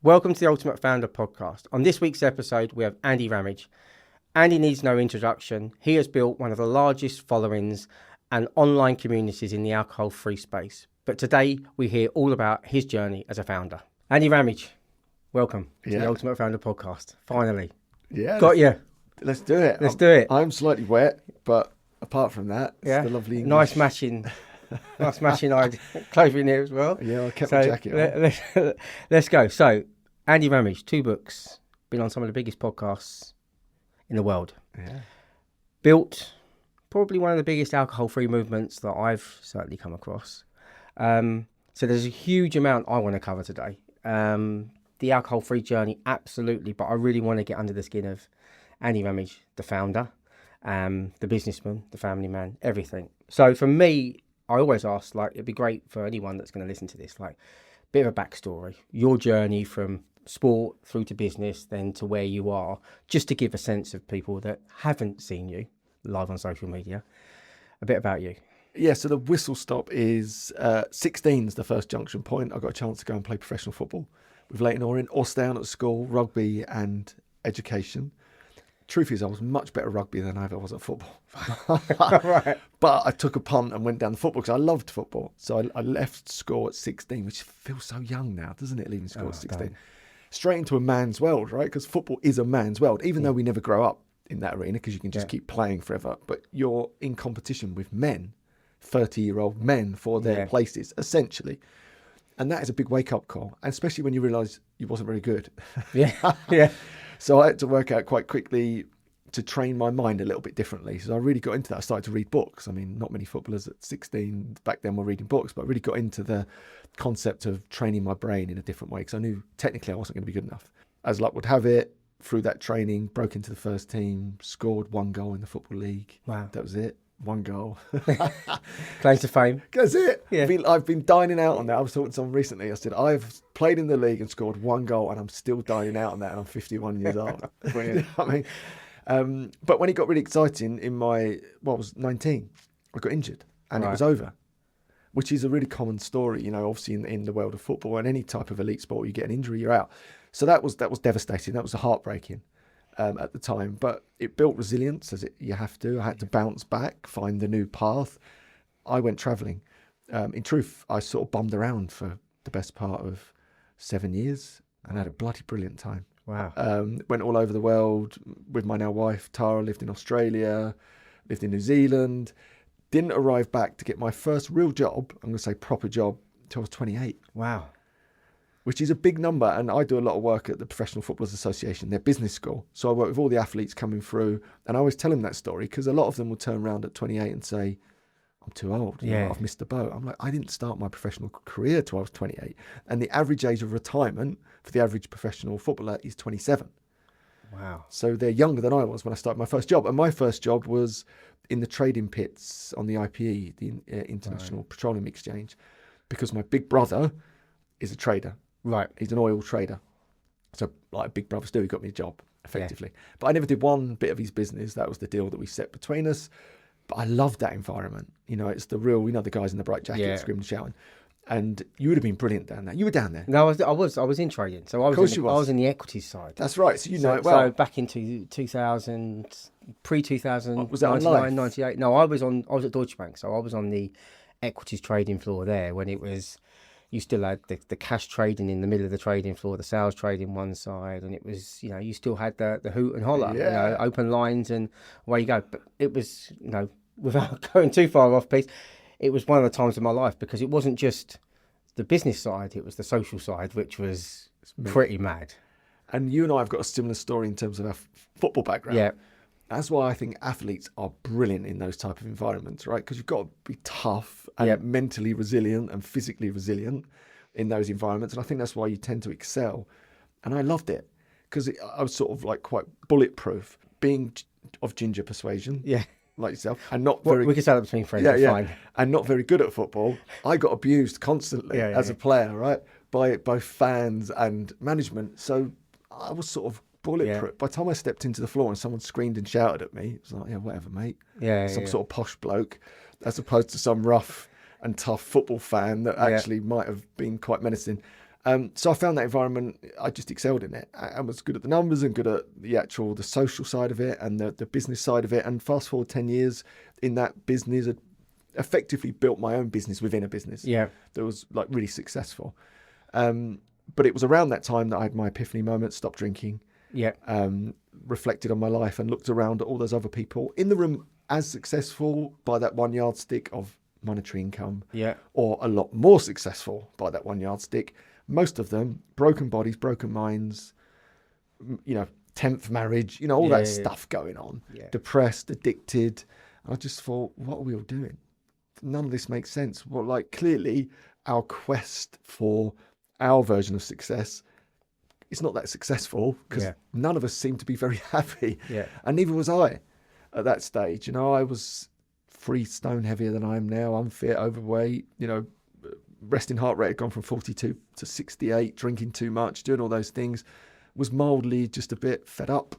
Welcome to the Ultimate Founder podcast. On this week's episode, we have Andy Ramage. Andy needs no introduction. He has built one of the largest followings and online communities in the alcohol-free space. But today, we hear all about his journey as a founder. Andy Ramage, welcome to the Ultimate Founder podcast. Finally. Yeah. Got you. Let's do it. Let's do it. I'm slightly wet, but apart from that, it's the lovely English. Nice matching clothing here as well. Yeah, I kept the jacket on. Let's go. So, Andy Ramage, 2 books, been on some of the biggest podcasts in the world. Yeah. Built probably one of the biggest alcohol-free movements that I've certainly come across. So there's a huge amount I want to cover today. The alcohol-free journey, absolutely, but I really want to get under the skin of Andy Ramage, the founder, the businessman, the family man, everything. So for me, I always ask, it'd be great for anyone that's going to listen to this, a bit of a backstory, your journey from sport through to business, then to where you are, just to give a sense of people that haven't seen you live on social media, a bit about you. Yeah, so the whistle stop is 16 is the first junction point. I got a chance to go and play professional football with Leighton Orient or stay on at school, rugby and education. Truth is, I was much better at rugby than I ever was at football. Right. But I took a punt and went down the football because I loved football. So I left school at 16, which feels so young now, doesn't it, leaving school at 16? Straight into a man's world, right? Because football is a man's world, even though we never grow up in that arena because you can just keep playing forever. But you're in competition with men, 30-year-old men for their places, essentially. And that is a big wake-up call, and especially when you realise you wasn't very good. Yeah. So I had to work out quite quickly to train my mind a little bit differently. So I really got into that. I started to read books. I mean, not many footballers at 16 back then were reading books, but I really got into the concept of training my brain in a different way because I knew technically I wasn't going to be good enough. As luck would have it, through that training, broke into the first team, scored 1 goal in the Football League. Wow. That was it. 1 goal. Claims to fame. That's it. Yeah. I've been dining out on that. I was talking to someone recently. I said, I've played in the league and scored 1 goal and I'm still dining out on that and I'm 51 years old. Brilliant. You know what I mean? But when it got really exciting I was 19, I got injured and it was over, which is a really common story, obviously in the world of football and any type of elite sport, you get an injury, you're out. So that was devastating. That was heartbreaking. At the time, but it built resilience you have to. I had to bounce back, find the new path. I went travelling. In truth, I sort of bummed around for the best part of 7 years and had a bloody brilliant time. Wow. Went all over the world with my now wife, Tara, lived in Australia, lived in New Zealand. Didn't arrive back to get my first real job, I'm going to say proper job, until I was 28. Wow. Which is a big number. And I do a lot of work at the Professional Footballers Association, their business school. So I work with all the athletes coming through. And I always tell them that story because a lot of them will turn around at 28 and say, I'm too old. I've missed the boat. I'm like, I didn't start my professional career till I was 28. And the average age of retirement for the average professional footballer is 27. Wow. So they're younger than I was when I started my first job. And my first job was in the trading pits on the IPE, the International Petroleum Exchange, because my big brother is a trader. Right. He's an oil trader. So like big brothers do, he got me a job, effectively. Yeah. But I never did one bit of his business. That was the deal that we set between us. But I loved that environment. It's the real, the guys in the bright jackets screaming and shouting. And you would have been brilliant down there. You were down there. No, I was in trading. So I was in the equities side. That's right. So know it well. So back into 2000, pre-2000, was that 99, 98. No, I was at Deutsche Bank. So I was on the equities trading floor there when it was... You still had the cash trading in the middle of the trading floor, the sales trading one side, and it was, you still had the hoot and holler, open lines and away you go. But it was, without going too far off piece, it was one of the times of my life because it wasn't just the business side, it was the social side, which was pretty mad. And you and I have got a similar story in terms of our football background. Yeah. That's why I think athletes are brilliant in those type of environments, right? Because you've got to be tough and mentally resilient and physically resilient in those environments. And I think that's why you tend to excel. And I loved it because I was sort of quite bulletproof, being of ginger persuasion, like yourself, and not very... We can say that between friends, fine. And not very good at football. I got abused constantly as a player, right? By both fans and management. So I was sort of bulletproof. Yeah. By the time I stepped into the floor and someone screamed and shouted at me, it was like, whatever, mate. Some sort of posh bloke, as opposed to some rough and tough football fan that actually might have been quite menacing. So I found that environment, I just excelled in it. I was good at the numbers and good at the social side of it and the business side of it. And fast forward 10 years in that business, I effectively built my own business within a business that was like really successful. But it was around that time that I had my epiphany moment, stopped drinking, reflected on my life and looked around at all those other people in the room as successful by that one yardstick of monetary income, or a lot more successful by that one yardstick. Most of them, broken bodies, broken minds, 10th marriage, all that stuff going on, depressed, addicted. And I just thought, what are we all doing? None of this makes sense. Well, like clearly our quest for our version of success is not that successful because none of us seem to be very happy. And neither was I at that stage. I was 3 stone heavier than I am now, unfit, overweight, resting heart rate had gone from 42 to 68, drinking too much, doing all those things, was mildly just a bit fed up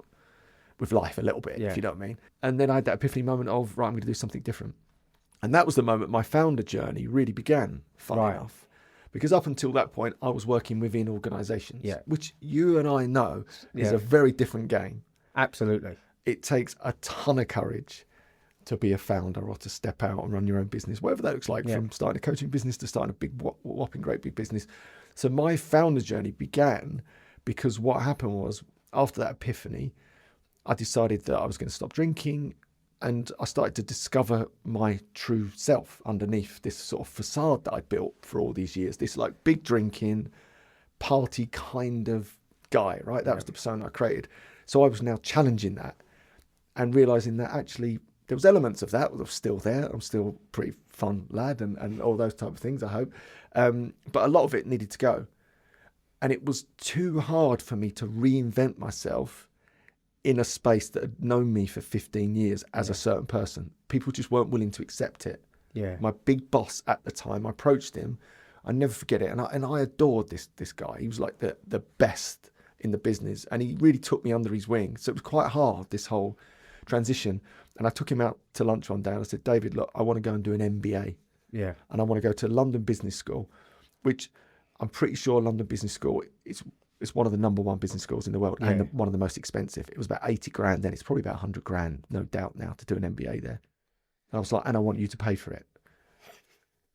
with life a little bit, if you know what I mean. And then I had that epiphany moment of, right, I'm going to do something different. And that was the moment my founder journey really began, funny enough. Because up until that point, I was working within organisations, which you and I know is a very different game. Absolutely. It takes a ton of courage to be a founder or to step out and run your own business, whatever that looks like, from starting a coaching business to starting a big, whopping great big business. So my founder journey began because what happened was, after that epiphany, I decided that I was going to stop drinking, and I started to discover my true self underneath this sort of facade that I built for all these years, this like big drinking, party kind of guy, right? That was the persona I created. So I was now challenging that and realising that actually there was elements of that was still there. I'm still a pretty fun lad and all those type of things, I hope. But a lot of it needed to go. And it was too hard for me to reinvent myself in a space that had known me for 15 years as a certain person. People just weren't willing to accept it. My big boss at the time, I approached him. I never forget it. And I adored this guy. He was like the best in the business. And he really took me under his wing. So it was quite hard, this whole transition. And I took him out to lunch one day and I said, David, look, I want to go and do an MBA. And I want to go to London Business School, which I'm pretty sure London Business School is one of the number 1 business schools in the world and one of the most expensive. It was about 80 grand then. It's probably about 100 grand, no doubt now, to do an MBA there. And I was like, and I want you to pay for it,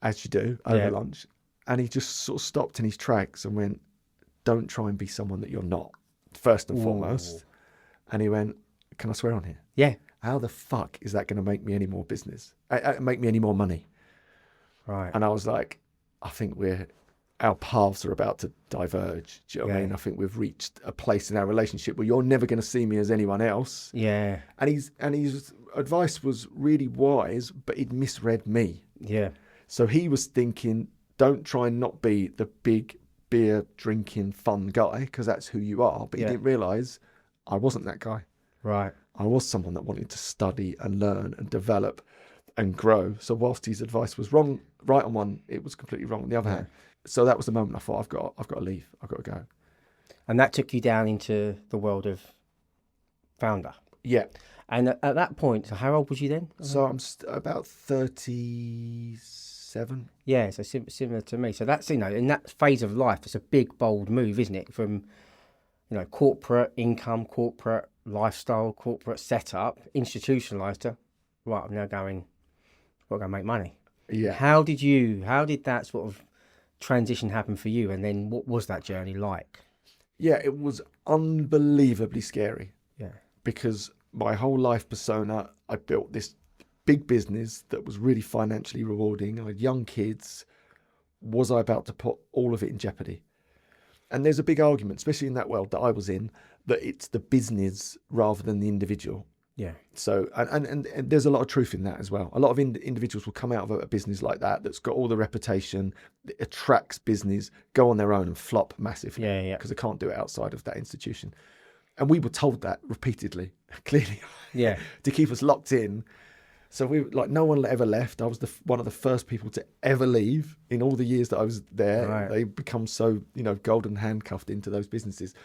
as you do, over lunch. And he just sort of stopped in his tracks and went, don't try and be someone that you're not, first and foremost. And he went, can I swear on here? How the fuck is that going to make me any more business? Make me any more money? And I was like, I think our paths are about to diverge. Do you know what I mean? I think we've reached a place in our relationship where you're never going to see me as anyone else. And his advice was really wise, but he'd misread me. So he was thinking, don't try and not be the big beer drinking fun guy, because that's who you are. But he didn't realise I wasn't that guy. I was someone that wanted to study and learn and develop and grow. So whilst his advice was wrong, right on one, it was completely wrong on the other hand. So that was the moment I thought, I've got to leave. I've got to go. And that took you down into the world of founder. And at that point, so how old was you then? So I'm about 37. So similar to me. So that's, in that phase of life, it's a big, bold move, isn't it? From, corporate income, corporate lifestyle, corporate setup, institutionalized to, right, I'm now going, I've got to go make money. How did that sort of transition happen for you? And then what was that journey like? It was unbelievably scary. Because my whole life persona, I built this big business that was really financially rewarding. I had young kids. Was I about to put all of it in jeopardy? And there's a big argument, especially in that world that I was in, that it's the business rather than the individual. So, and there's a lot of truth in that as well. A lot of individuals will come out of a business like that's got all the reputation, that attracts business, go on their own and flop massively because they can't do it outside of that institution. And we were told that repeatedly, clearly, to keep us locked in. So we no one ever left. I was one of the first people to ever leave in all the years that I was there. They become so, golden handcuffed into those businesses.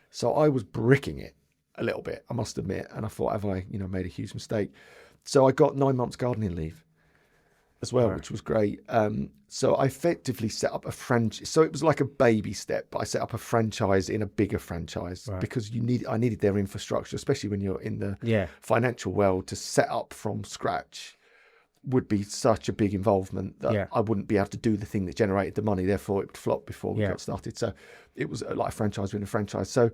So I was bricking it a little bit, I must admit. And I thought, have I, made a huge mistake? So I got 9 months gardening leave. as well, Right. which was great. So I effectively set up a franchise. So it was like a baby step, but I set up a franchise in a bigger franchise Right. because I needed their infrastructure, especially when you're in the Yeah. financial world. To set up from scratch would be such a big involvement that Yeah. I wouldn't be able to do the thing that generated the money. Therefore, it would flop before we Yeah. got started. So it was like a franchise within a franchise. So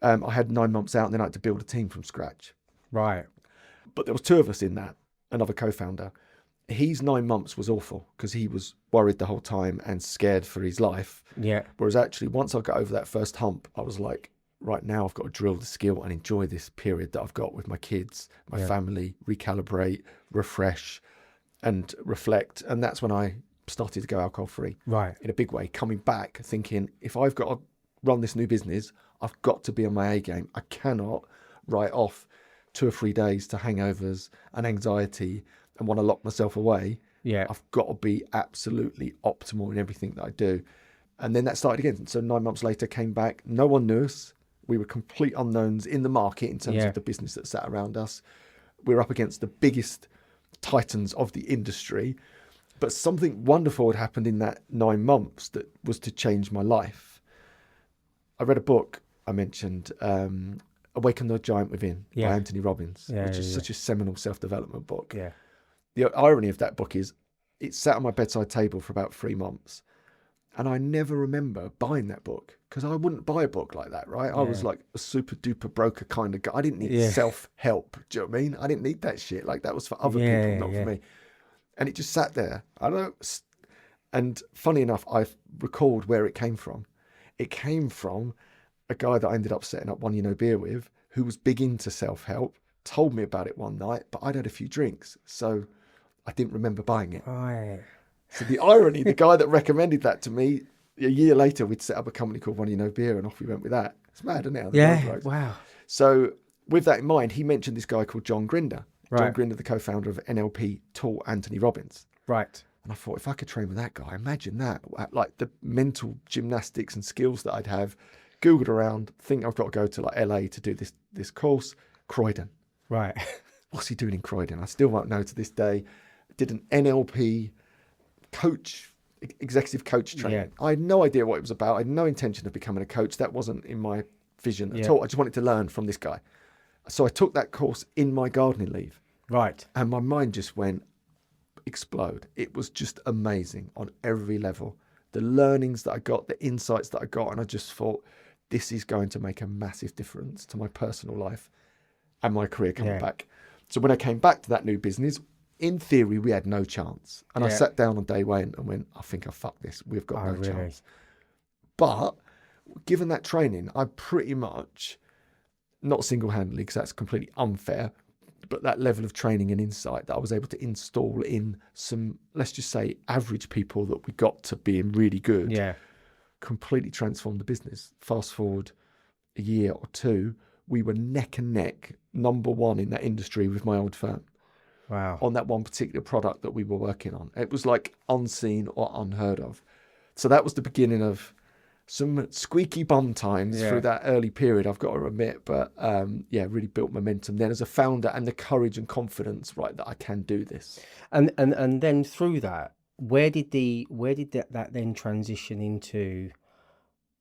I had 9 months out, and then I had to build a team from scratch. Right. But there was 2 of us in that, another co-founder. His 9 months was awful because he was worried the whole time and scared for his life. Yeah. Whereas actually, once I got over that first hump, I was like, right now I've got to drill the skill and enjoy this period that I've got with my kids, my family, recalibrate, refresh and reflect. And that's when I started to go alcohol free Right. in a big way, coming back thinking, if I've got to run this new business, I've got to be on my A game. I cannot write off 2 or 3 days to hangovers and anxiety and want to lock myself away. Yeah. I've got to be absolutely optimal in everything that I do. And then that started again. So 9 months later, came back. No one knew us. We were complete unknowns in the market in terms of the business that sat around us. We were up against the biggest titans of the industry. But something wonderful had happened in that 9 months that was to change my life. I read a book I mentioned, Awaken the Giant Within by Anthony Robbins, which is such a seminal self-development book. Yeah. The irony of that book is it sat on my bedside table for about 3 months. And I never remember buying that book because I wouldn't buy a book like that, right? I was like a super duper broker kind of guy. I didn't need self-help. Do you know what I mean? I didn't need that shit. Like that was for other people, not for me. And it just sat there. I don't know. And funny enough, I recalled where it came from. It came from a guy that I ended up setting up One You Know Beer with, who was big into self-help, told me about it one night, but I'd had a few drinks. So I didn't remember buying it. Right. So the irony, the guy that recommended that to me, a year later, we'd set up a company called One You Know Beer, and off we went with that. It's mad, isn't it? How the world works? Wow. So with that in mind, he mentioned this guy called John Grinder. Right. John Grinder, the co-founder of NLP, taught Anthony Robbins. Right. And I thought, if I could train with that guy, imagine that. Like the mental gymnastics and skills that I'd have. Googled around, think I've got to go to like LA to do this course. Croydon. Right. What's he doing in Croydon? I still won't know to this day. Did an NLP coach, executive coach training. Yeah. I had no idea what it was about. I had no intention of becoming a coach. That wasn't in my vision at all. I just wanted to learn from this guy. So I took that course in my gardening leave. Right. And my mind just went explode. It was just amazing on every level. The learnings that I got, the insights that I got, and I just thought, this is going to make a massive difference to my personal life and my career coming back. So when I came back to that new business, in theory, we had no chance. And I sat down on day one and went, I think I fucked this. We've got no chance. But given that training, I pretty much, not single-handedly, because that's completely unfair, but that level of training and insight that I was able to install in some, let's just say, average people that we got to being really good, completely transformed the business. Fast forward a year or two, we were neck and neck, number one in that industry with my old firm. Wow. On that one particular product that we were working on. It was like unseen or unheard of. So that was the beginning of some squeaky bum times through that early period, I've got to admit. But really built momentum then as a founder and the courage and confidence, right, that I can do this. And then through that, where did that then transition into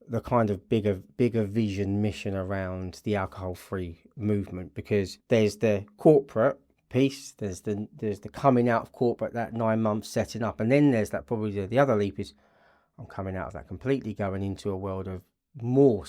the kind of bigger vision mission around the alcohol-free movement? Because there's the corporate piece, there's the coming out of corporate, that 9 months setting up, and then there's that probably the other leap is I'm coming out of that completely, going into a world of more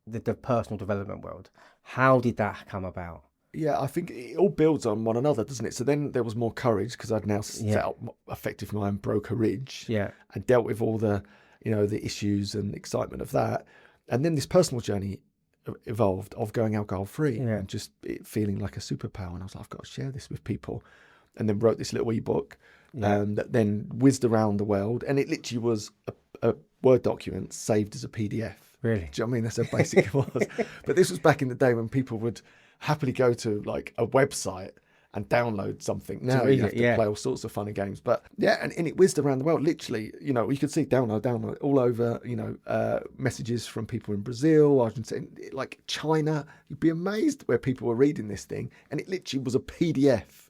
the personal development world. How did that come about? Yeah, I think it all builds on one another, doesn't it? So then there was more courage because I'd now set up effectively my own brokerage and dealt with all the, the issues and excitement of that. And then this personal journey evolved of going alcohol free and just it feeling like a superpower. And I was like, I've got to share this with people. And then wrote this little ebook that then whizzed around the world. And it literally was a Word document saved as a PDF. Really? Do you know what I mean? That's how basic it was. But this was back in the day when people would happily go to like a website and download something. Now you have to play all sorts of fun and games. But and it whizzed around the world. Literally, you could see download all over, messages from people in Brazil, Argentina, like China. You'd be amazed where people were reading this thing. And it literally was a PDF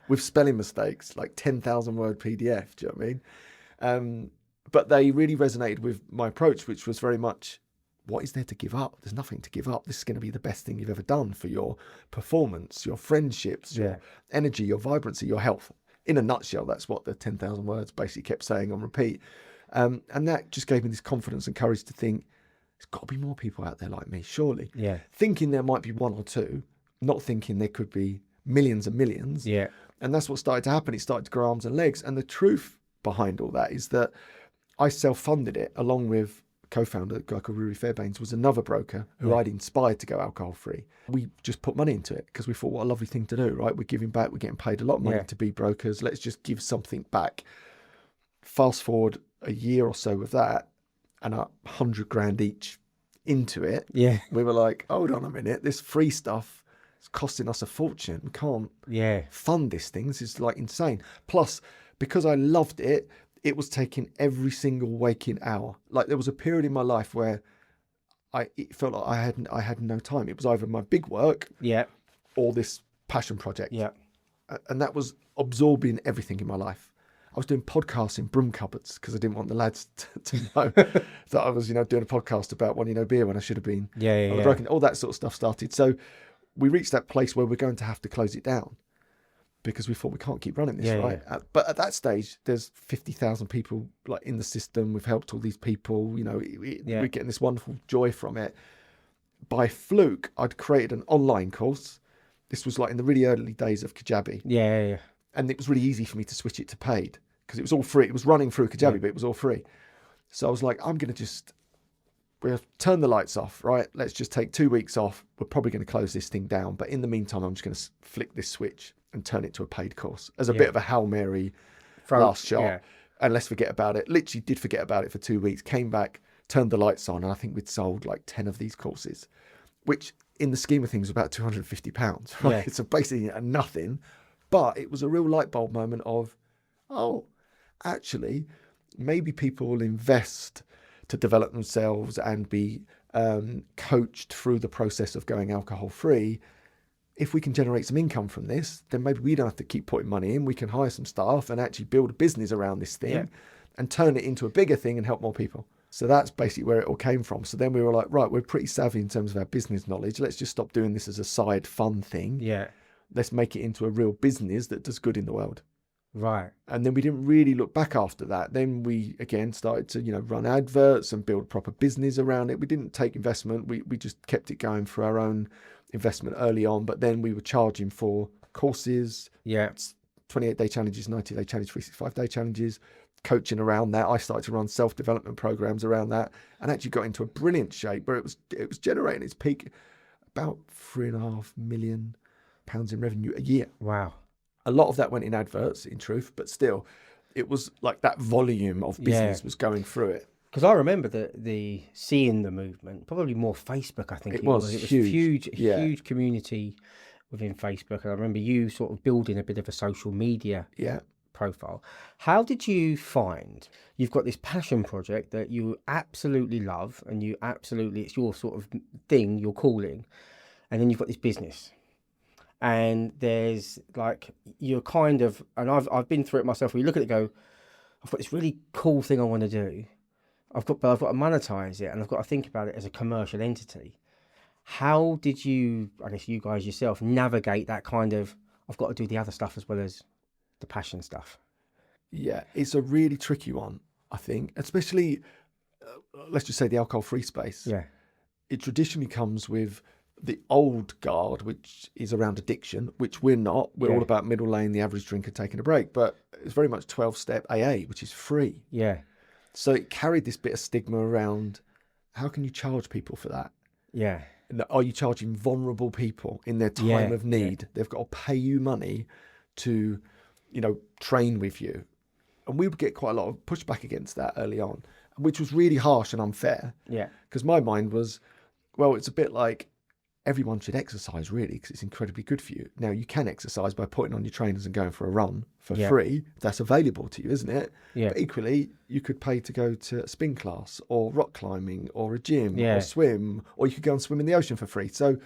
with spelling mistakes, like 10,000 word PDF. Do you know what I mean? But they really resonated with my approach, which was very much, what is there to give up? There's nothing to give up. This is going to be the best thing you've ever done for your performance, your friendships, your energy, your vibrancy, your health. In a nutshell, that's what the 10,000 words basically kept saying on repeat. And that just gave me this confidence and courage to think, there's got to be more people out there like me, surely. Yeah. Thinking there might be one or two, not thinking there could be millions and millions. Yeah. And that's what started to happen. It started to grow arms and legs. And the truth behind all that is that I self-funded it along with co-founder, a guy called Rory Fairbairns, was another broker who I'd inspired to go alcohol-free. We just put money into it because we thought, what a lovely thing to do, right? We're giving back. We're getting paid a lot of money to be brokers. Let's just give something back. Fast forward a year or so with that and $100,000 each into it. Yeah. We were like, hold on a minute. This free stuff is costing us a fortune. We can't fund this thing. This is like insane. Plus, because I loved it, it was taking every single waking hour. Like there was a period in my life where it felt like I had no time. It was either my big work or this passion project. Yeah. And that was absorbing everything in my life. I was doing podcasts in broom cupboards because I didn't want the lads to know that I was, doing a podcast about wanting no beer when I should have been. Broken. All that sort of stuff started. So we reached that place where we're going to have to close it down, because we thought we can't keep running this, right? But at that stage, there's 50,000 people like in the system. We've helped all these people. We're getting this wonderful joy from it. By fluke, I'd created an online course. This was like in the really early days of Kajabi. And it was really easy for me to switch it to paid because it was all free. It was running through Kajabi, but it was all free. So I was like, we'll turn the lights off, right? Let's just take 2 weeks off. We're probably going to close this thing down. But in the meantime, I'm just going to flick this switch and turn it to a paid course as a bit of a Hail Mary last shot. And let's forget about it. Literally did forget about it for 2 weeks, came back, turned the lights on. And I think we'd sold like 10 of these courses, which in the scheme of things was about £250, right? So basically nothing. But it was a real light bulb moment of, actually, maybe people will invest to develop themselves and be coached through the process of going alcohol free. If we can generate some income from this, then maybe we don't have to keep putting money in. We can hire some staff and actually build a business around this thing and turn it into a bigger thing and help more people. So that's basically where it all came from. So then we were like, right, we're pretty savvy in terms of our business knowledge. Let's just stop doing this as a side fun thing. Let's make it into a real business that does good in the world. Right. And then we didn't really look back after that. Then we, again, started to, run adverts and build proper business around it. We didn't take investment. We just kept it going for our own investment early on. But then we were charging for courses. 28-day challenges, 90-day challenge, 365-day challenges, coaching around that. I started to run self-development programs around that and actually got into a brilliant shape where it was generating its peak about £3.5 million in revenue a year. Wow. A lot of that went in adverts, in truth, but still, it was like that volume of business was going through it. Because I remember the seeing the movement, probably more Facebook, I think it was. It was huge community within Facebook. And I remember you sort of building a bit of a social media profile. How did you find you've got this passion project that you absolutely love and it's your sort of thing, your calling, and then you've got this business? And there's like, you're kind of, and I've been through it myself, where you look at it and go, I've got this really cool thing I want to do. I've got to monetize it and I've got to think about it as a commercial entity. How did you, I guess you guys yourself, navigate that kind of, I've got to do the other stuff as well as the passion stuff? Yeah, it's a really tricky one, I think, especially, let's just say the alcohol-free space. Yeah. It traditionally comes with the old guard, which is around addiction, which we're not. We're all about middle lane, the average drinker taking a break, but it's very much 12-step AA, which is free. Yeah. So it carried this bit of stigma around, how can you charge people for that? Yeah. Are you charging vulnerable people in their time of need? Yeah. They've got to pay you money to, train with you. And we would get quite a lot of pushback against that early on, which was really harsh and unfair. Yeah. Because my mind was, well, it's a bit like, everyone should exercise, really, because it's incredibly good for you. Now, you can exercise by putting on your trainers and going for a run for free. That's available to you, isn't it? Yeah. But equally, you could pay to go to a spin class or rock climbing or a gym or swim, or you could go and swim in the ocean for free. So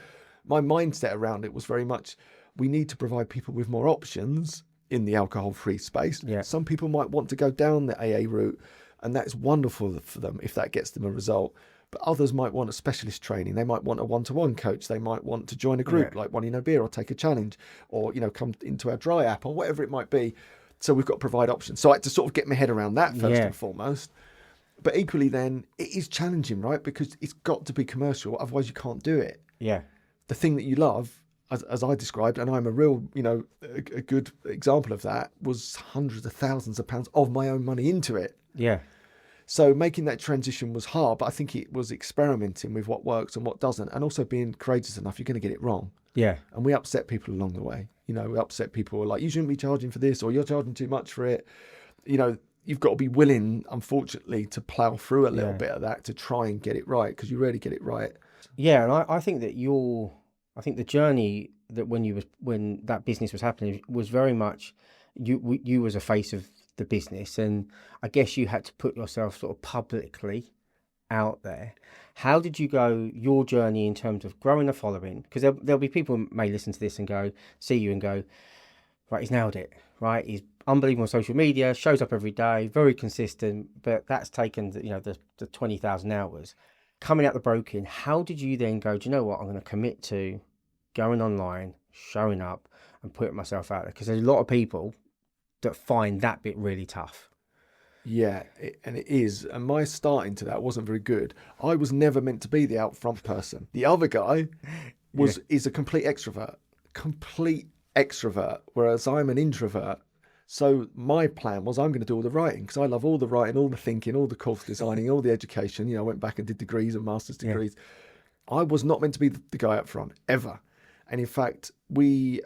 my mindset around it was very much, we need to provide people with more options in the alcohol-free space. Yeah. Some people might want to go down the AA route, and that's wonderful for them if that gets them a result. But others might want a specialist training. They might want a one-to-one coach. They might want to join a group like One You Know Beer, or take a challenge, or, you know, come into our Dry app, or whatever it might be. So we've got to provide options. So I had to sort of get my head around that first and foremost. But equally then, it is challenging, right? Because it's got to be commercial. Otherwise you can't do it. Yeah. The thing that you love, as I described, and I'm a real, you know, a good example of that, was hundreds of thousands of pounds of my own money into it. Yeah. So making that transition was hard, but I think it was experimenting with what works and what doesn't, and also being courageous enough. You're going to get it wrong. Yeah. And we upset people along the way. You know, we upset people who are like, you shouldn't be charging for this, or you're charging too much for it. You know, you've got to be willing, unfortunately, to plough through a little bit of that to try and get it right, because you rarely get it right. Yeah, and I think that I think the journey that when that business was happening was very much you was a face of the business, and I guess you had to put yourself sort of publicly out there. How did you go your journey in terms of growing a following? Because there'll be people who may listen to this and see you and go, right, he's nailed it, right? He's unbelievable on social media, shows up every day, very consistent, but that's taken the 20,000 hours. Coming out the broken, how did you then go, do you know what, I'm going to commit to going online, showing up and putting myself out there? Because there's a lot of people that find that bit really tough. Yeah, and it is. And my starting to that wasn't very good. I was never meant to be the out front person. The other guy is a complete extrovert, whereas I'm an introvert. So my plan was, I'm going to do all the writing, because I love all the writing, all the thinking, all the course designing, all the education. You know, I went back and did degrees and master's degrees. I was not meant to be the guy up front, ever. And in fact, in the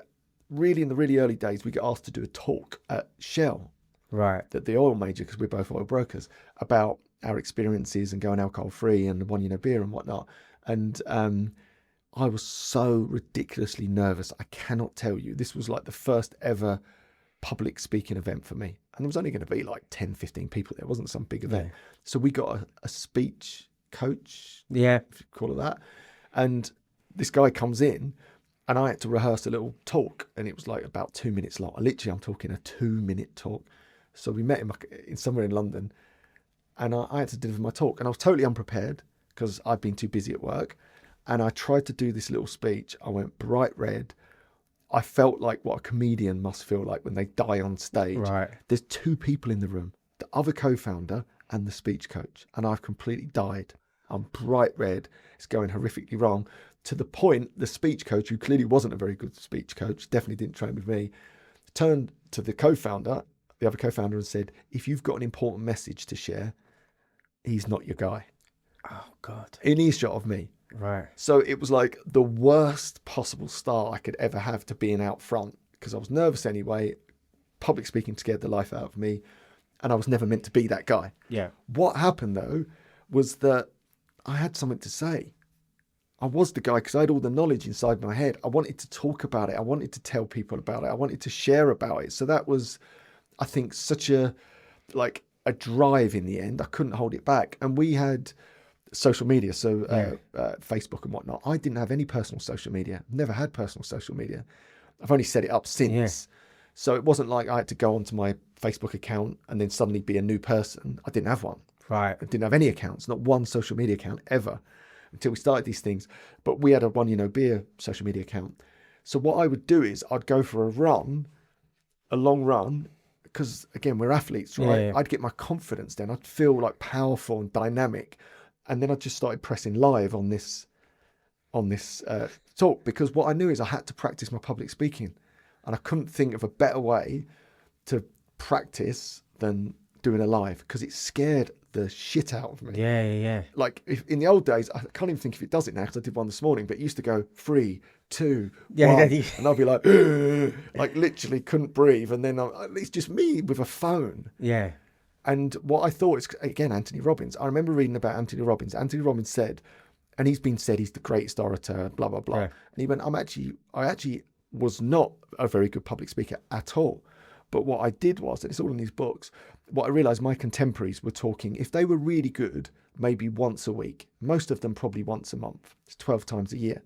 really early days, we got asked to do a talk at Shell, right, that the oil major, because we're both oil brokers, about our experiences and going alcohol free and One You Know Beer and whatnot. And I was so ridiculously nervous. I cannot tell you. This was like the first ever public speaking event for me. And there was only going to be like 10, 15 people there. It wasn't some big event. So we got a speech coach, if you call it that. And this guy comes in, and I had to rehearse a little talk, and it was like about 2 minutes long. I'm talking a 2-minute talk. So we met him somewhere in London, and I had to deliver my talk, and I was totally unprepared because I'd been too busy at work. And I tried to do this little speech. I went bright red. I felt like what a comedian must feel like when they die on stage. Right. There's 2 people in the room, the other co-founder and the speech coach, and I've completely died. I'm bright red. It's going horrifically wrong, to the point the speech coach, who clearly wasn't a very good speech coach, definitely didn't train with me, turned to the other co-founder, and said, if you've got an important message to share, he's not your guy. Oh, God. In earshot of me. Right. So it was like the worst possible start I could ever have to being out front, because I was nervous anyway. Public speaking scared the life out of me, and I was never meant to be that guy. Yeah. What happened though was that I had something to say. I was the guy because I had all the knowledge inside my head. I wanted to talk about it. I wanted to tell people about it. I wanted to share about it. So that was, I think, such a drive in the end. I couldn't hold it back. And we had social media, so Facebook and whatnot. I didn't have any personal social media. Never had personal social media. I've only set it up since. Yeah. So it wasn't like I had to go onto my Facebook account and then suddenly be a new person. I didn't have one. Right. I didn't have any accounts, not one social media account ever, until we started these things. But we had a One You Know Beer social media account. So what I would do is I'd go for a long run, because again, we're athletes, right? Yeah. I'd get my confidence then. I'd feel like powerful and dynamic. And then I just started pressing live on this talk, because what I knew is I had to practice my public speaking, and I couldn't think of a better way to practice than doing a live, because it scared the shit out of me. Yeah. Like in the old days, I can't even think if it does it now, because I did one this morning, but it used to go 3, 2, 1, and I'd be like, like literally couldn't breathe, and then at least just me with a phone. Yeah. And what I thought is, again, Anthony Robbins. I remember reading about Anthony Robbins. Anthony Robbins said, and he's been said he's the greatest orator, blah, blah, blah. Yeah. And he went, I actually was not a very good public speaker at all. But what I did was, and it's all in these books, what I realized my contemporaries were talking, if they were really good, maybe once a week. Most of them probably once a month. It's 12 times a year.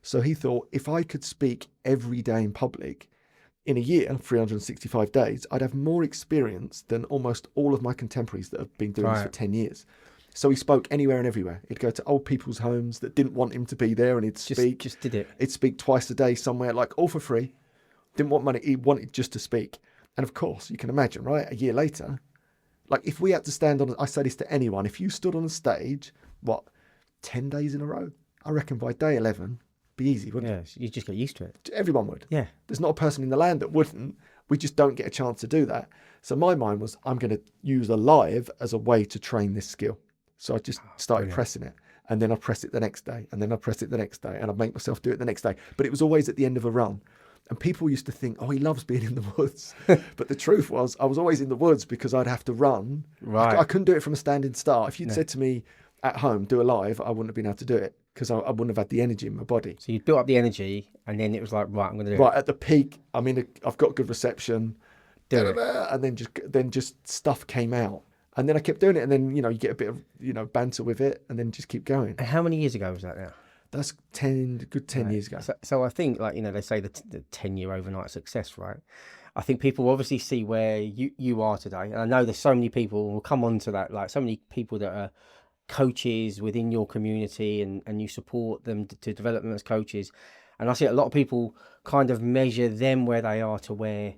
So he thought, if I could speak every day in public, in a year, 365 days, I'd have more experience than almost all of my contemporaries that have been doing this for 10 years. So he spoke anywhere and everywhere. He'd go to old people's homes that didn't want him to be there, and he'd speak. Just did it. He'd speak twice a day somewhere, like all for free. Didn't want money. He wanted just to speak. And of course, you can imagine, right? A year later, like if we had to stand on, I say this to anyone, if you stood on a stage, 10 days in a row? I reckon by day 11, be easy, wouldn't it? You just get used to it. Everyone would. Yeah. There's not a person in the land that wouldn't. We just don't get a chance to do that. So my mind was, I'm going to use a live as a way to train this skill. So I just started pressing it, and then I press it the next day, and then I press it the next day, and I make myself do it the next day. But it was always at the end of a run. And people used to think, oh, he loves being in the woods. But the truth was, I was always in the woods because I'd have to run. Right. I couldn't do it from a standing start. If you'd said to me at home, do a live, I wouldn't have been able to do it because I wouldn't have had the energy in my body. So you built up the energy, and then it was like, right, I'm going to do it. Right, at the peak, I've got good reception. And then just stuff came out. And then I kept doing it, and then, you get a bit of, banter with it, and then just keep going. And how many years ago was that now? That's 10 years ago. So I think, they say the 10-year overnight success, right? I think people obviously see where you are today. And I know there's so many people, we'll come on to that, like so many people that are coaches within your community, and you support them to develop them as coaches. And I see a lot of people kind of measure them where they are to where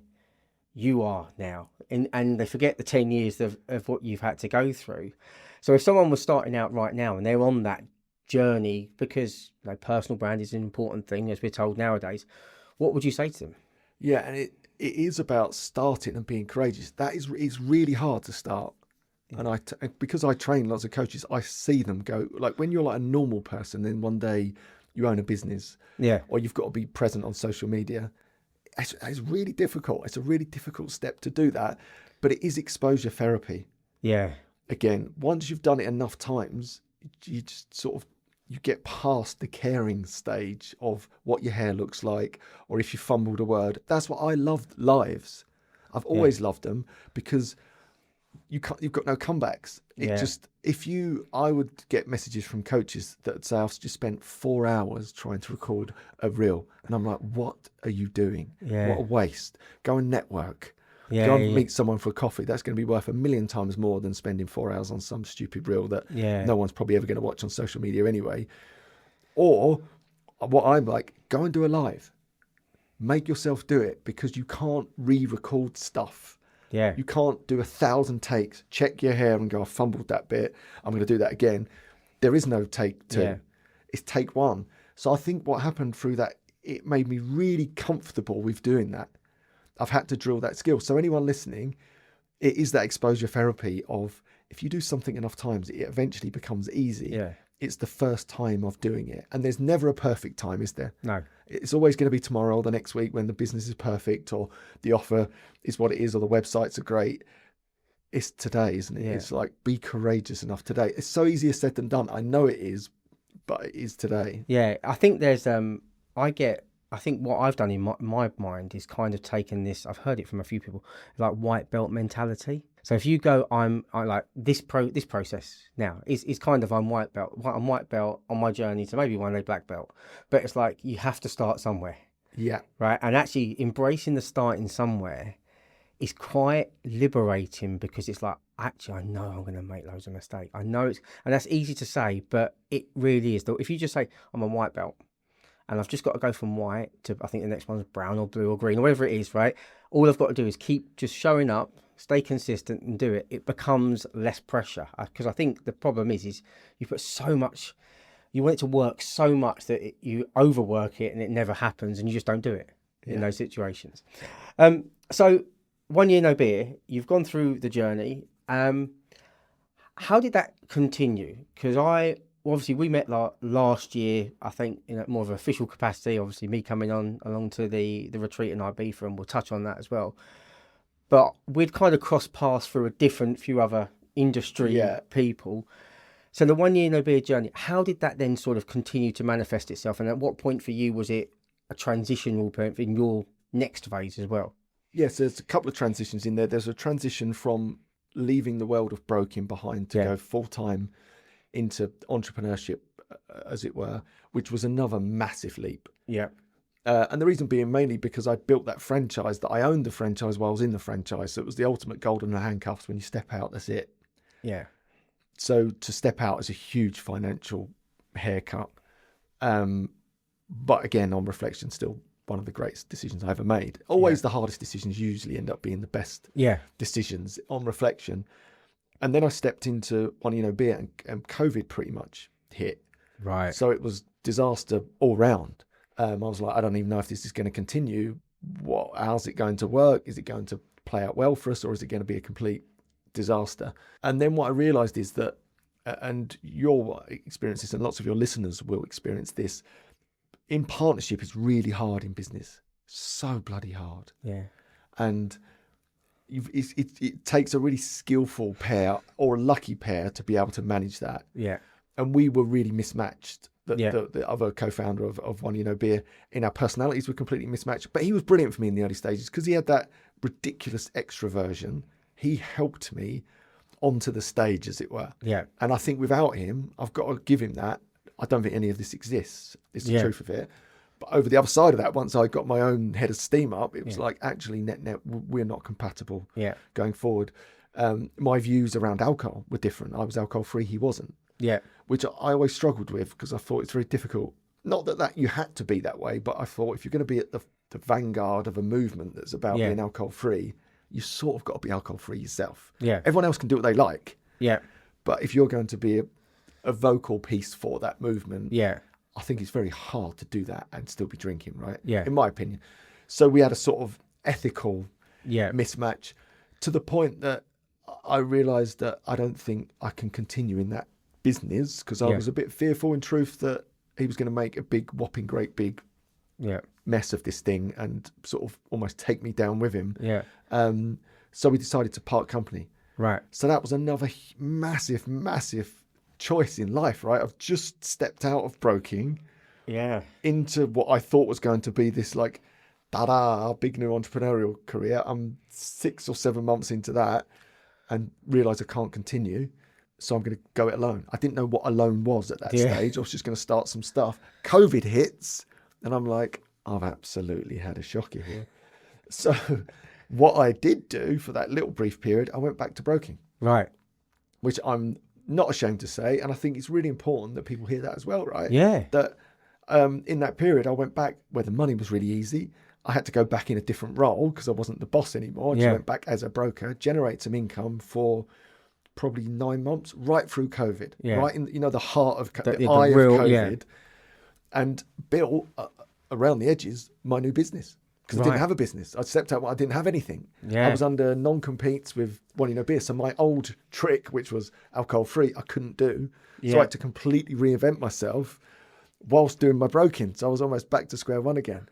you are now, and they forget the 10 years of what you've had to go through. So if someone was starting out right now and they're on that journey, because personal brand is an important thing, as we're told nowadays, what would you say to them? Yeah, and it is about starting and being courageous. It's really hard to start. And because I train lots of coaches, I see them go, like when you're like a normal person, then one day you own a business, or you've got to be present on social media. It's really difficult. It's a really difficult step to do that, but it is exposure therapy. Yeah. Again, once you've done it enough times, you just you get past the caring stage of what your hair looks like, or if you fumbled a word. That's what I loved lives. I've always loved them because you've got no comebacks. I would get messages from coaches that would say, I've just spent 4 hours trying to record a reel. And I'm like, what are you doing? Yeah. What a waste. Go and network. Go and meet someone for a coffee. That's going to be worth 1,000,000 times more than spending 4 hours on some stupid reel that no one's probably ever going to watch on social media anyway. Or what I'm like, go and do a live. Make yourself do it, because you can't re-record stuff. Yeah. You can't do 1,000 takes, check your hair and go, I fumbled that bit, I'm going to do that again. There is no take two. Yeah. It's take one. So I think what happened through that, it made me really comfortable with doing that. I've had to drill that skill. So anyone listening, it is that exposure therapy of, if you do something enough times, it eventually becomes easy. Yeah. It's the first time of doing it. And there's never a perfect time, is there? No. It's always going to be tomorrow or the next week when the business is perfect, or the offer is what it is, or the websites are great. It's today, isn't it? Yeah. It's like, be courageous enough today. It's so easier said than done. I know it is, but it is today. Yeah. I think there's, I think what I've done in my mind is kind of taken this, I've heard it from a few people, like white belt mentality. So if you go, I like this process now is kind of, I'm white belt on my journey to maybe one day black belt, but it's like, you have to start somewhere. Yeah. Right. And actually embracing the starting somewhere is quite liberating, because it's like, actually, I know I'm going to make loads of mistakes. I know and that's easy to say, but it really is. If you just say, I'm a white belt, and I've just got to go from white to, I think the next one's brown or blue or green or whatever it is, right? All I've got to do is keep just showing up, stay consistent and do it. It becomes less pressure, because I think the problem is you put so much, you want it to work so much that you overwork it and it never happens, and you just don't do it in those situations. So 1 year no beer, you've gone through the journey. How did that continue? Because obviously we met last year, I think, in a more of an official capacity, obviously me coming along to the retreat in Ibiza, and we'll touch on that as well. But we'd kind of crossed paths through a different few other industry people. So the 1 year no beer journey, how did that then sort of continue to manifest itself? And at what point for you was it a transitional point in your next phase as well? Yes, there's a couple of transitions in there. There's a transition from leaving the world of broking behind to go full-time into entrepreneurship, as it were, which was another massive leap. Yeah. And the reason being mainly because I built that franchise, that I owned the franchise while I was in the franchise. So it was the ultimate golden handcuffs. When you step out, that's it. Yeah. So to step out is a huge financial haircut. But again, on reflection, still one of the greatest decisions I ever made. Always the hardest decisions usually end up being the best decisions on reflection. And then I stepped into One You Know Beer, and COVID pretty much hit. Right. So it was disaster all round. I was like, I don't even know if this is going to continue. How's it going to work? Is it going to play out well for us, or is it going to be a complete disaster? And then what I realized is that, and you'll experience this, and lots of your listeners will experience this, in partnership is really hard in business. So bloody hard. Yeah. And it takes a really skillful pair or a lucky pair to be able to manage that. Yeah. And we were really mismatched. The other co-founder of One You Know Beer, in our personalities were completely mismatched. But he was brilliant for me in the early stages because he had that ridiculous extroversion. He helped me onto the stage, as it were. Yeah. And I think without him, I've got to give him that. I don't think any of this exists. It's the truth of it. But over the other side of that, once I got my own head of steam up, it was like, actually, net, we're not compatible going forward. My views around alcohol were different. I was alcohol free. He wasn't. Yeah. Which I always struggled with because I thought it's very difficult. Not that you had to be that way, but I thought if you're going to be at the vanguard of a movement that's about being alcohol free, you sort of got to be alcohol free yourself. Yeah. Everyone else can do what they like. Yeah. But if you're going to be a vocal piece for that movement, I think it's very hard to do that and still be drinking, right? Yeah. In my opinion. So we had a sort of ethical mismatch to the point that I realized that I don't think I can continue in that business because I was a bit fearful, in truth, that he was going to make a big, whopping, great big mess of this thing and sort of almost take me down with him. Yeah. So we decided to part company. Right. So that was another massive, massive choice in life, right? I've just stepped out of broking into what I thought was going to be this like big new entrepreneurial career. I'm 6 or 7 months into that and realize I can't continue, so I'm going to go it alone. I didn't know what alone was at that stage. I was just going to start some stuff. COVID hits and I'm like, I've absolutely had a shocker here. So what I did do for that little brief period, I went back to broking. Right. Which I'm not ashamed to say, and I think it's really important that people hear that as well, right? Yeah. That in that period, I went back where the money was really easy. I had to go back in a different role because I wasn't the boss anymore. I just went back as a broker, generate some income for probably 9 months, right through COVID, right in the heart of the eye of COVID, and built around the edges my new business. Because I didn't have a business. I stepped out, I didn't have anything. Yeah. I was under non-competes with One You Know Beer. So my old trick, which was alcohol-free, I couldn't do. So I had to completely reinvent myself whilst doing my broking. So I was almost back to square one again.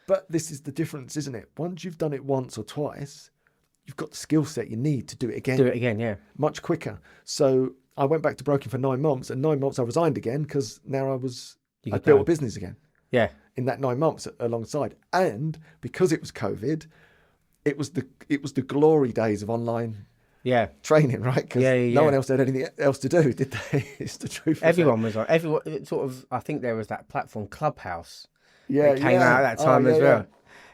But this is the difference, isn't it? Once you've done it once or twice, you've got the skill set you need to do it again. Do it again, yeah. Much quicker. So I went back to broking for 9 months. And 9 months I resigned again because now I built a business again. Yeah. In that 9 months alongside. And because it was COVID, it was the glory days of online training, right? Because no one else had anything else to do, did they? It's the truth. Everyone was on. Everyone sort of. I think there was that platform Clubhouse. Yeah, that came out at that time as well.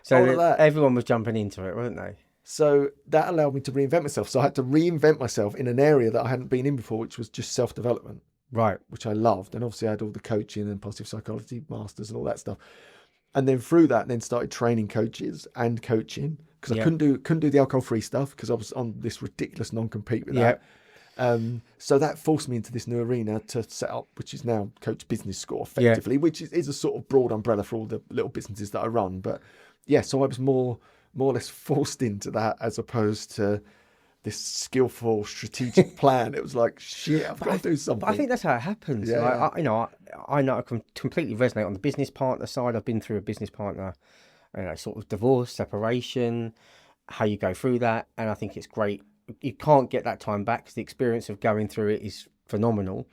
So everyone was jumping into it, weren't they? So that allowed me to reinvent myself. So I had to reinvent myself in an area that I hadn't been in before, which was just self-development. Right. Which I loved. And obviously I had all the coaching and positive psychology masters and all that stuff. And then through that, then started training coaches and coaching because I couldn't do the alcohol-free stuff because I was on this ridiculous non-compete with that. So that forced me into this new arena to set up, which is now Coach Business School, effectively, which is a sort of broad umbrella for all the little businesses that I run. But so I was more or less forced into that as opposed to this skillful strategic plan. It was like, shit, I've got to do something. But I think that's how it happens. Yeah. Like, I know I can completely resonate on the business partner side. I've been through a business partner, sort of divorce, separation, how you go through that. And I think it's great. You can't get that time back because the experience of going through it is phenomenal.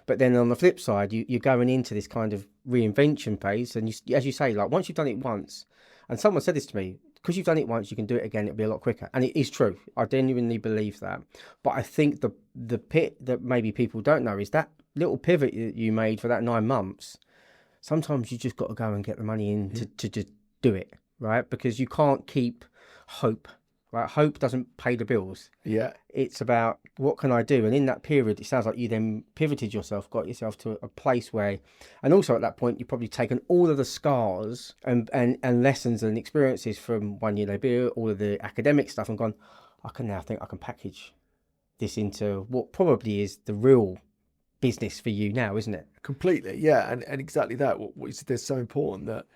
But then on the flip side, you're going into this kind of reinvention phase. And as you say, like once you've done it once, and someone said this to me, because you've done it once, you can do it again. It'll be a lot quicker. And it is true. I genuinely believe that. But I think the pit that maybe people don't know is that little pivot you made for that 9 months sometimes you just got to go and get the money in to just do it, right? Because you can't keep hope, right? Hope doesn't pay the bills. Yeah. It's about what can I do? And in that period, it sounds like you then pivoted yourself, got yourself to a place where, and also at that point, you've probably taken all of the scars and lessons and experiences from 1 year no beer, all of the academic stuff, and gone, I can now think I can package this into what probably is the real business for you now, isn't it? Completely, yeah, and exactly that. What you said there's so important, that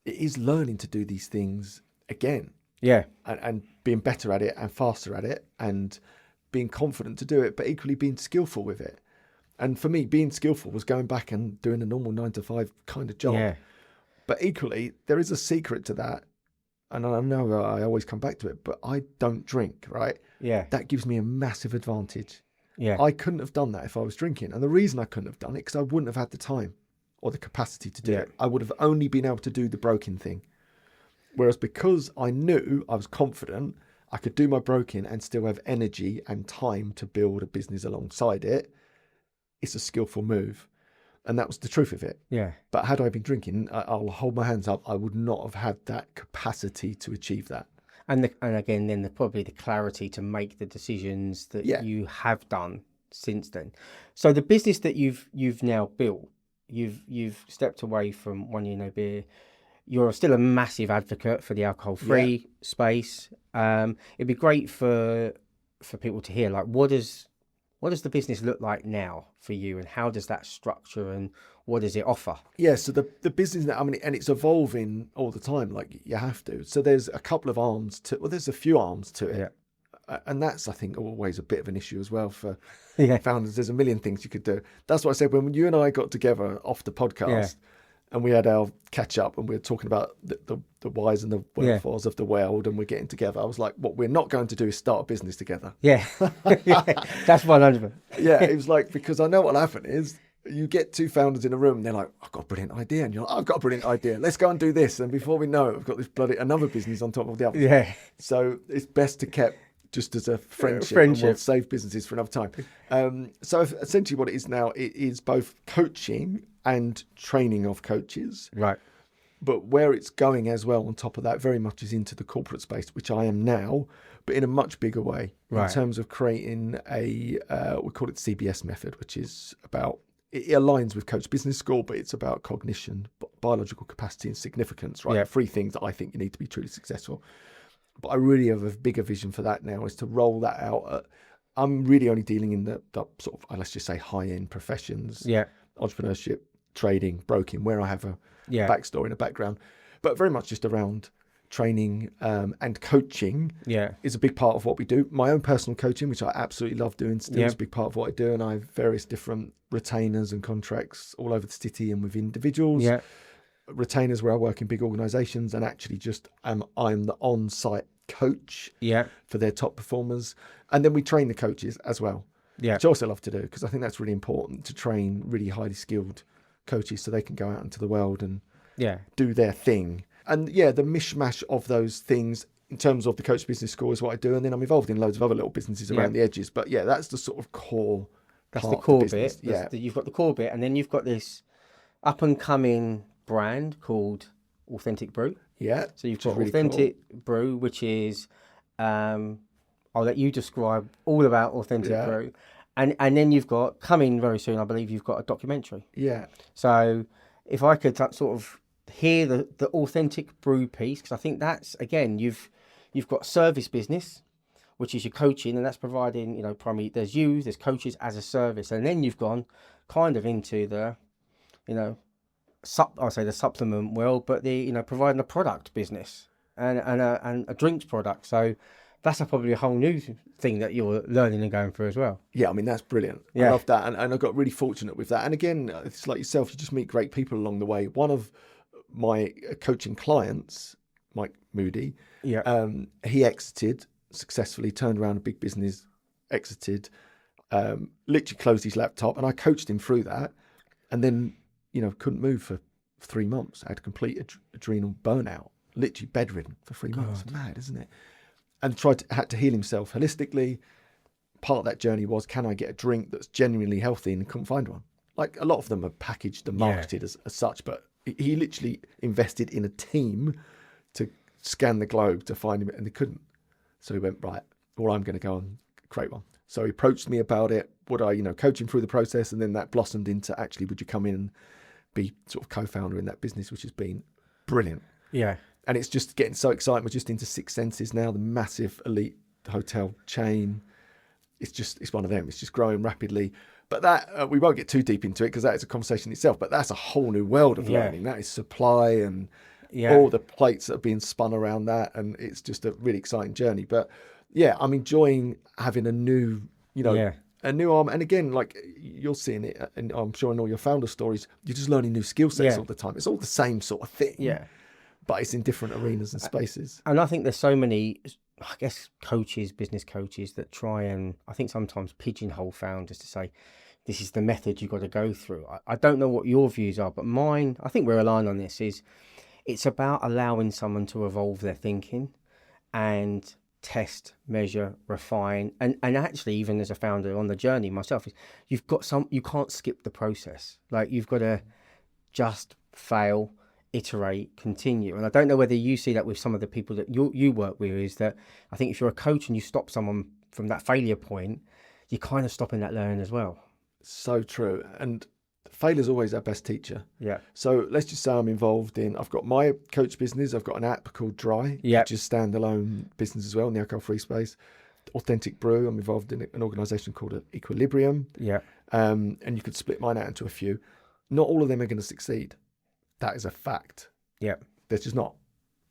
it is learning to do these things again. Yeah. And being better at it and faster at it and being confident to do it, but equally being skillful with it. And for me, being skillful was going back and doing a normal 9 to 5 kind of job. Yeah. But equally, there is a secret to that. And I know I always come back to it, but I don't drink, right? Yeah. That gives me a massive advantage. Yeah. I couldn't have done that if I was drinking. And the reason I couldn't have done it, because I wouldn't have had the time or the capacity to do it. I would have only been able to do the broken thing. Whereas because I knew, I was confident, I could do my broken and still have energy and time to build a business alongside it, it's a skillful move. And that was the truth of it. Yeah. But had I been drinking, I'll hold my hands up, I would not have had that capacity to achieve that. And again, then probably the clarity to make the decisions that you have done since then. So the business that you've now built, you've stepped away from 1 year no beer. You're still a massive advocate for the alcohol-free space. It'd be great for people to hear, like, what does the business look like now for you, and how does that structure, and what does it offer? Yeah, so the business, and it's evolving all the time, like you have to. So there's a couple of arms there's a few arms to it. Yeah. And that's, I think, always a bit of an issue as well for founders. There's a million things you could do. That's what I said when you and I got together off the podcast and we had our catch up and we were talking about the whys and the wherefores of the world, and we're getting together. I was like, what we're not going to do is start a business together. Yeah, that's 100%. Yeah, it was like, because I know what'll happen is you get two founders in a room and they're like, I've got a brilliant idea. And you're like, I've got a brilliant idea. Let's go and do this. And before we know it, we've got this another business on top of the other. Yeah. So it's best to keep just as a friendship. And we'll save businesses for another time. So essentially what it is now, it is both coaching and training of coaches. Right. But where it's going as well on top of that very much is into the corporate space, which I am now, but in a much bigger way in terms of creating we call it the CBS method, which is about, it aligns with Coach Business School, but it's about cognition, biological capacity and significance, right? Yeah. 3 things that I think you need to be truly successful. But I really have a bigger vision for that now, is to roll that out. I'm really only dealing in the sort of, let's just say, high-end professions, entrepreneurship, trading, broking, where I have a backstory and a background, but very much just around training and coaching is a big part of what we do. My own personal coaching, which I absolutely love doing, still is a big part of what I do. And I have various different retainers and contracts all over the city and with individuals. Yeah. Retainers where I work in big organizations, and actually just I'm the on-site coach for their top performers. And then we train the coaches as well, which I also love to do, because I think that's really important, to train really highly skilled coaches so they can go out into the world and do their thing. And the mishmash of those things in terms of the Coach Business School is what I do. And then I'm involved in loads of other little businesses around the edges. But that's the sort of core. That's the core bit. You've got the core bit, and then you've got this up and coming brand called Authentic Brew. Yeah. So you've got really Authentic Brew, which is, I'll let you describe all about Authentic Brew. And then you've got, coming very soon, I believe you've got a documentary. Yeah. So if I could sort of hear the Authentic Brew piece, because I think that's, again, you've got service business, which is your coaching, and that's providing, primarily there's coaches as a service. And then you've gone kind of into the, I'll say the supplement world, but the, providing a product business and a drinks product. So that's probably a whole new thing that you're learning and going through as well. Yeah, I mean, that's brilliant. I love that. And I got really fortunate with that. And again, it's like yourself, you just meet great people along the way. One of my coaching clients, Mike Moody, he exited successfully, turned around a big business, exited, literally closed his laptop, and I coached him through that. And then, couldn't move for 3 months. I had complete adrenal burnout, literally bedridden for 3 months. Mad, isn't it? And had to heal himself holistically. Part of that journey was, can I get a drink that's genuinely healthy? And couldn't find one. Like, a lot of them are packaged and marketed as such, but He literally invested in a team to scan the globe to find him, and they couldn't. So he went, right, well, I'm going to go and create one. So he approached me about it. Would I, coach him through the process? And then that blossomed into, actually, would you come in and be sort of co-founder in that business, which has been brilliant. Yeah. And it's just getting so exciting. We're just into Six Senses now, the massive elite hotel chain. It's one of them. It's just growing rapidly. But that, we won't get too deep into it because that is a conversation itself. But that's a whole new world of learning. That is supply and all the plates that are being spun around that. And it's just a really exciting journey. But yeah, I'm enjoying having a new, a new arm. And again, like you're seeing it, and I'm sure in all your founder stories, you're just learning new skill sets all the time. It's all the same sort of thing. Yeah. But it's in different arenas and spaces. And I think there's so many, I guess, coaches, business coaches that try and, I think sometimes pigeonhole founders to say, this is the method you've got to go through. I don't know what your views are, but mine, I think we're aligned on this, is it's about allowing someone to evolve their thinking and test, measure, refine. And actually, even as a founder on the journey myself, you can't skip the process. Like, you've got to just fail, iterate, continue. And I don't know whether you see that with some of the people that you work with, is that I think if you're a coach and you stop someone from that failure point, you're kind of stopping that learning as well. So true. And failure's always our best teacher. Yeah. So let's just say I'm involved in, I've got my coach business, I've got an app called Dry, which is standalone business as well in the alcohol-free space. Authentic Brew, I'm involved in an organisation called Equilibrium. Yeah. And you could split mine out into a few. Not all of them are going to succeed. That is a fact. Yeah. They're just not.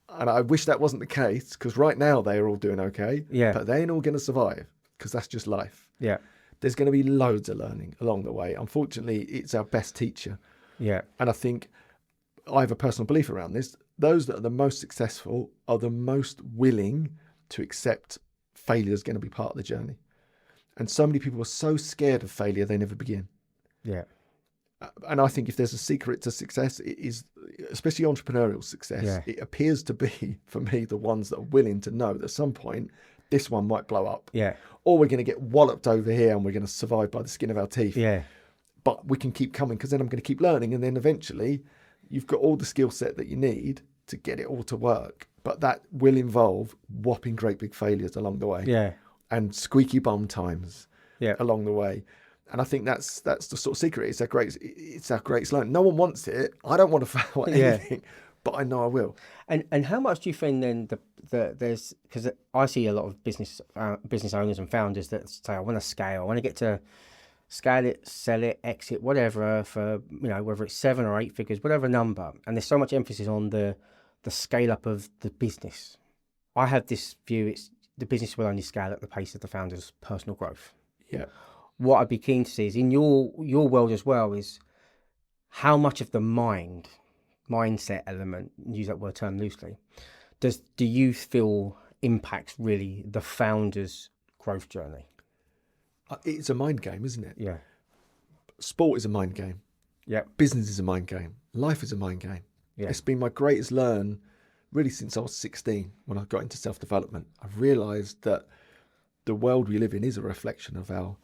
And I wish that wasn't the case, because right now they are all doing okay. Yeah. But they ain't all going to survive, because that's just life. Yeah. There's going to be loads of learning along the way. Unfortunately, it's our best teacher. Yeah. And I think I have a personal belief around this. Those that are the most successful are the most willing to accept failure is going to be part of the journey. And so many people are so scared of failure, they never begin. Yeah. And I think if there's a secret to success, it is, especially entrepreneurial success, it appears to be, for me, the ones that are willing to know that at some point, this one might blow up. Yeah. Or we're going to get walloped over here and we're going to survive by the skin of our teeth. Yeah. But we can keep coming, because then I'm going to keep learning. And then eventually you've got all the skill set that you need to get it all to work. But that will involve whopping great big failures along the way. Yeah. And squeaky bum times along the way. And I think that's the sort of secret. It's our greatest learning. No one wants it. I don't want to fail at anything, but I know I will. And how much do you think then there's, because I see a lot of business owners and founders that say, I want to scale. I want to get to scale it, sell it, exit, whatever, for, whether it's 7 or 8 figures, whatever number. And there's so much emphasis on the scale up of the business. I have this view, it's the business will only scale at the pace of the founder's personal growth. Yeah. What I'd be keen to see is in your world as well, is how much of the mindset element, use that word term loosely, do you feel impacts really the founder's growth journey? It's a mind game, isn't it? Yeah. Sport is a mind game. Yeah. Business is a mind game. Life is a mind game. Yeah. It's been my greatest learn really since I was 16 when I got into self-development. I've realised that the world we live in is a reflection of our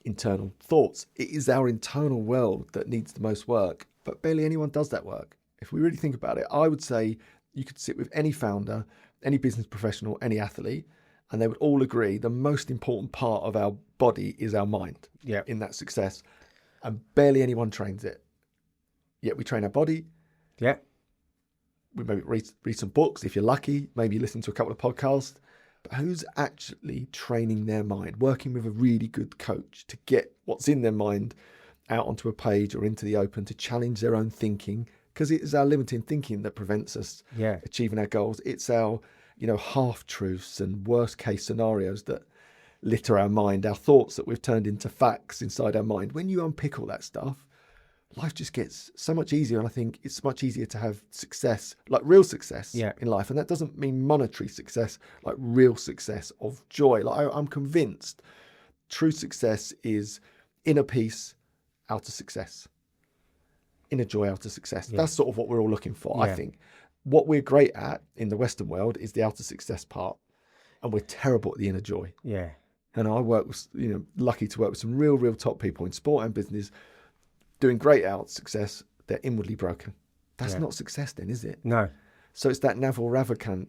internal thoughts. It is our internal world that needs the most work, but barely anyone does that work. If we really think about it, I would say you could sit with any founder, any business professional, any athlete, and they would all agree the most important part of our body is our mind in that success. And barely anyone trains it. Yet we train our body. Yeah. We maybe read some books if you're lucky, maybe listen to a couple of podcasts. But who's actually training their mind, working with a really good coach to get what's in their mind out onto a page or into the open, to challenge their own thinking? Because it is our limiting thinking that prevents us achieving our goals. It's our, half-truths and worst-case scenarios that litter our mind, our thoughts that we've turned into facts inside our mind. When you unpick all that stuff, life just gets so much easier. And I think it's much easier to have success, like real success in life. And that doesn't mean monetary success, like real success of joy. Like I'm convinced true success is inner peace out of success. Inner joy out of success. That's sort of what we're all looking for, I think. What we're great at in the Western world is the outer success part. And we're terrible at the inner joy. Yeah. And I work with, lucky to work with some real top people in sport and business, doing great out success. They're inwardly broken. That's not success then, is it? No. So it's that Neville Ravikant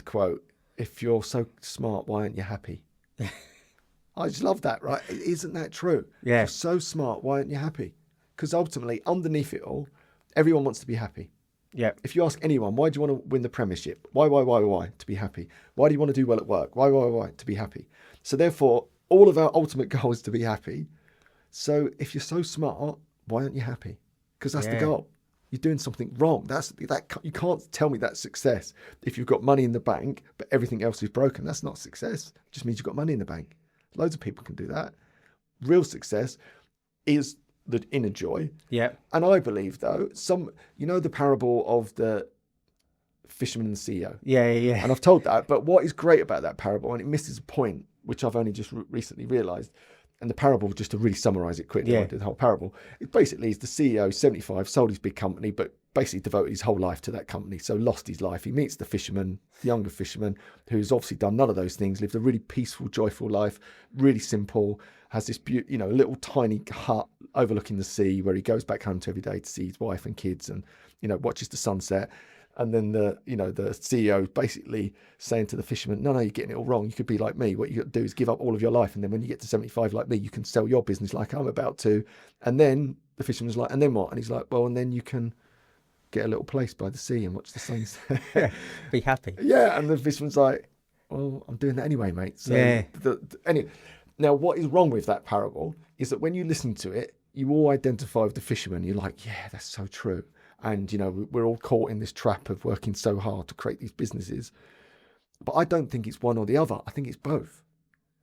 quote, if you're so smart, why aren't you happy? I just love that, right? Isn't that true? Yeah. If you're so smart, why aren't you happy? Because ultimately, underneath it all, everyone wants to be happy. Yeah. If you ask anyone, why do you want to win the Premiership? Why? To be happy. Why do you want to do well at work? Why? To be happy. So therefore, all of our ultimate goal is to be happy. So if you're so smart, why aren't you happy? Because that's the goal. You're doing something wrong. You can't tell me that's success if you've got money in the bank, but everything else is broken. That's not success. It just means you've got money in the bank. Loads of people can do that. Real success is the inner joy. Yeah. And I believe, though, the parable of the fisherman and the CEO. Yeah. And I've told that, but what is great about that parable, and it misses a point, which I've only just recently realised, and the parable, just to really summarise it quickly, I did the whole parable, it basically is the CEO, 75, sold his big company, but basically devoted his whole life to that company, so lost his life. He meets the fisherman, the younger fisherman, who's obviously done none of those things, lived a really peaceful, joyful life, really simple, has this little tiny hut overlooking the sea where he goes back home to every day to see his wife and kids and, watches the sunset. And then the CEO basically saying to the fisherman, no, you're getting it all wrong. You could be like me. What you got to do is give up all of your life. And then when you get to 75 like me, you can sell your business like I'm about to. And then the fisherman's like, and then what? And he's like, well, and then you can get a little place by the sea and watch the sunset. Be happy. Yeah. And the fisherman's like, well, I'm doing that anyway, mate. So anyway, now what is wrong with that parable is that when you listen to it, you all identify with the fisherman. You're like, yeah, that's so true. And, we're all caught in this trap of working so hard to create these businesses. But I don't think it's one or the other. I think it's both.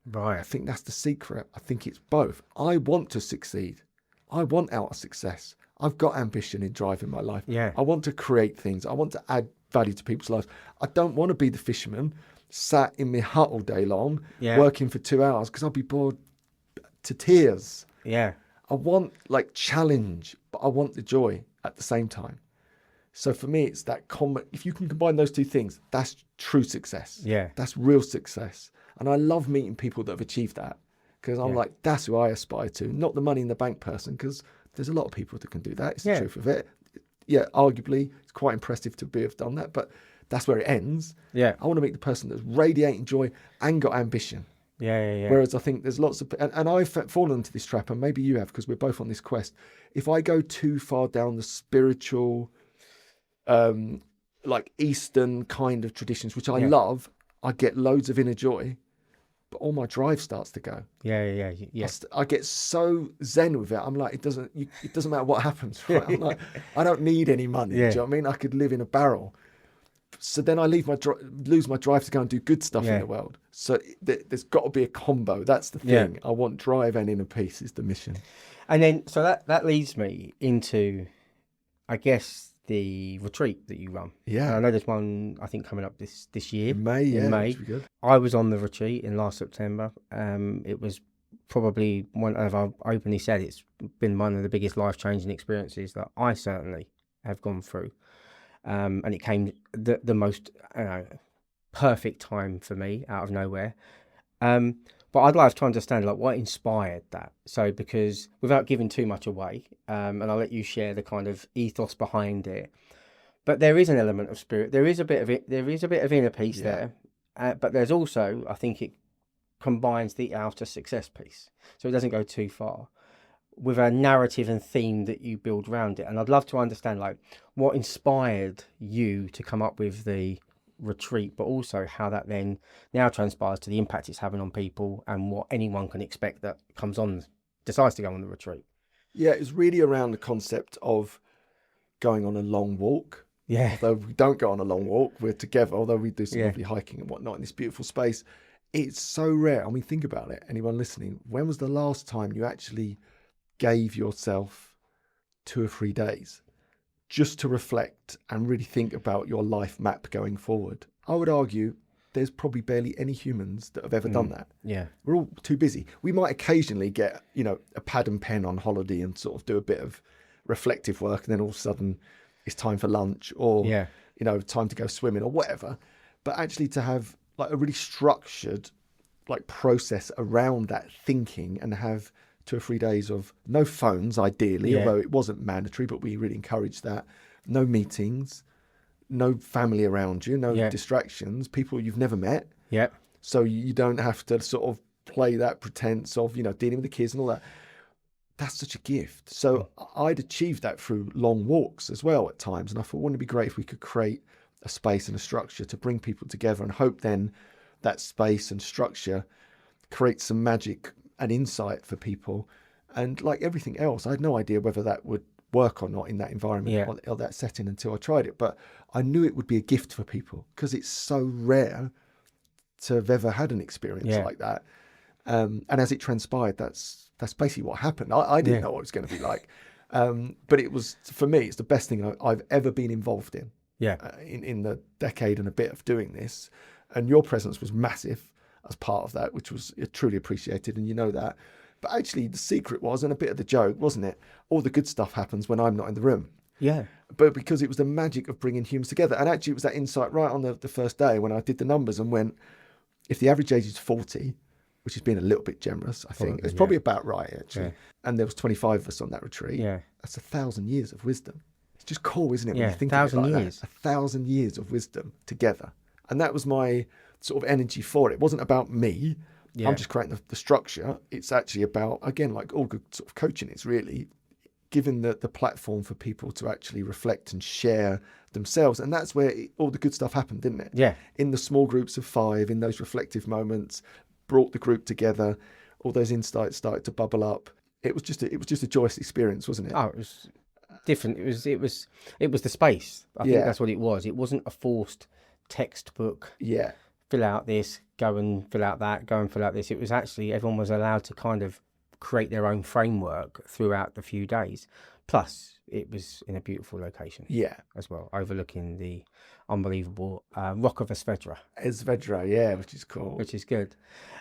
Right. I think that's the secret. I think it's both. I want to succeed. I want outer success. I've got ambition in drive in my life. Yeah. I want to create things. I want to add value to people's lives. I don't want to be the fisherman sat in my hut all day long, working for 2 hours, because I'll be bored to tears. Yeah. I want challenge, but I want the joy at the same time. So for me, it's that if you can combine those two things, that's true success. Yeah. That's real success. And I love meeting people that have achieved that, because I'm like, that's who I aspire to, not the money in the bank person, because there's a lot of people that can do that. It's the truth of it. Yeah, arguably, it's quite impressive to have done that, but that's where it ends. Yeah. I want to meet the person that's radiating joy and got ambition. Yeah. Whereas I think there's lots of, and I've fallen into this trap, and maybe you have, because we're both on this quest. If I go too far down the spiritual, Eastern kind of traditions, which I love, I get loads of inner joy, but all my drive starts to go. Yeah. I get so zen with it. I'm like, it doesn't matter what happens, right? I'm like, I don't need any money. Do you know what I mean? I could live in a barrel. So then I lose my drive to go and do good stuff in the world. So there's got to be a combo. That's the thing. Yeah. I want drive and inner peace is the mission. And then, so that leads me into, I guess, the retreat that you run. Yeah. And I know there's one, I think, coming up this year. In May, In May. Which would be good. I was on the retreat in last September. It was probably I've openly said, it's been one of the biggest life-changing experiences that I certainly have gone through. And it came the most perfect time for me out of nowhere. But I'd like to understand what inspired that. So, because without giving too much away, and I'll let you share the kind of ethos behind it. But there is an element of spirit. There is a bit of it. There is a bit of inner peace there. But there's also, I think, it combines the outer success piece, so it doesn't go too far, with a narrative and theme that you build around it. And I'd love to understand what inspired you to come up with the retreat, but also how that then now transpires to the impact it's having on people and what anyone can expect that decides to go on the retreat. Yeah, it's really around the concept of going on a long walk. Yeah. Although we don't go on a long walk, we're together, although we do some lovely hiking and whatnot in this beautiful space. It's so rare. I mean, think about it. Anyone listening, when was the last time you actually gave yourself 2 or 3 days just to reflect and really think about your life map going forward? I would argue there's probably barely any humans that have ever done that. Yeah. We're all too busy. We might occasionally get, a pad and pen on holiday and sort of do a bit of reflective work, and then all of a sudden it's time for lunch or, time to go swimming or whatever. But actually to have a really structured process around that thinking and have 2 or 3 days of no phones, ideally, although it wasn't mandatory, but we really encouraged that. no meetings, no family around you, no Yeah. distractions, people you've never met. Yeah. So you don't have to sort of play that pretense of, dealing with the kids and all that. That's such a gift. So I'd achieved that through long walks as well at times. And I thought, wouldn't it be great if we could create a space and a structure to bring people together, and hope then that space and structure creates some magic and insight for people. And like everything else, I had no idea whether that would work or not in that environment or that setting until I tried it. But I knew it would be a gift for people, because it's so rare to have ever had an experience like that. And as it transpired, that's basically what happened. I didn't know what it was going to be like. But it was, for me, it's the best thing I've ever been involved in. In the decade and a bit of doing this. And your presence was massive as part of that, which was truly appreciated, and you know that. But actually the secret was, and a bit of the joke, wasn't it? All the good stuff happens when I'm not in the room. Yeah. But because it was the magic of bringing humans together. And actually it was that insight right on the first day when I did the numbers and went, if the average age is 40, which has been a little bit generous, I think. It's probably about right, actually. Yeah. And there was 25 of us on that retreat. Yeah. That's 1,000 years of wisdom. It's just cool, isn't it? Yeah, when you think of it like years. That. 1,000 years of wisdom together. And that was my sort of energy for it. It wasn't about me. I'm just creating the structure. It's actually about, again, like all good sort of coaching, it's really giving the platform for people to actually reflect and share themselves. And that's where all the good stuff happened, didn't it? Yeah. In the small groups of 5, in those reflective moments, brought the group together, all those insights started to bubble up. It was just a joyous experience, wasn't it? Oh, it was different. It was the space. I think that's what it was. It wasn't a forced textbook. Yeah. Fill out this, go and fill out that, go and fill out this. It was actually, everyone was allowed to kind of create their own framework throughout the few days. Plus, it was in a beautiful location. Yeah. As well, overlooking the unbelievable Rock of Esvedra, yeah, which is cool. Which is good.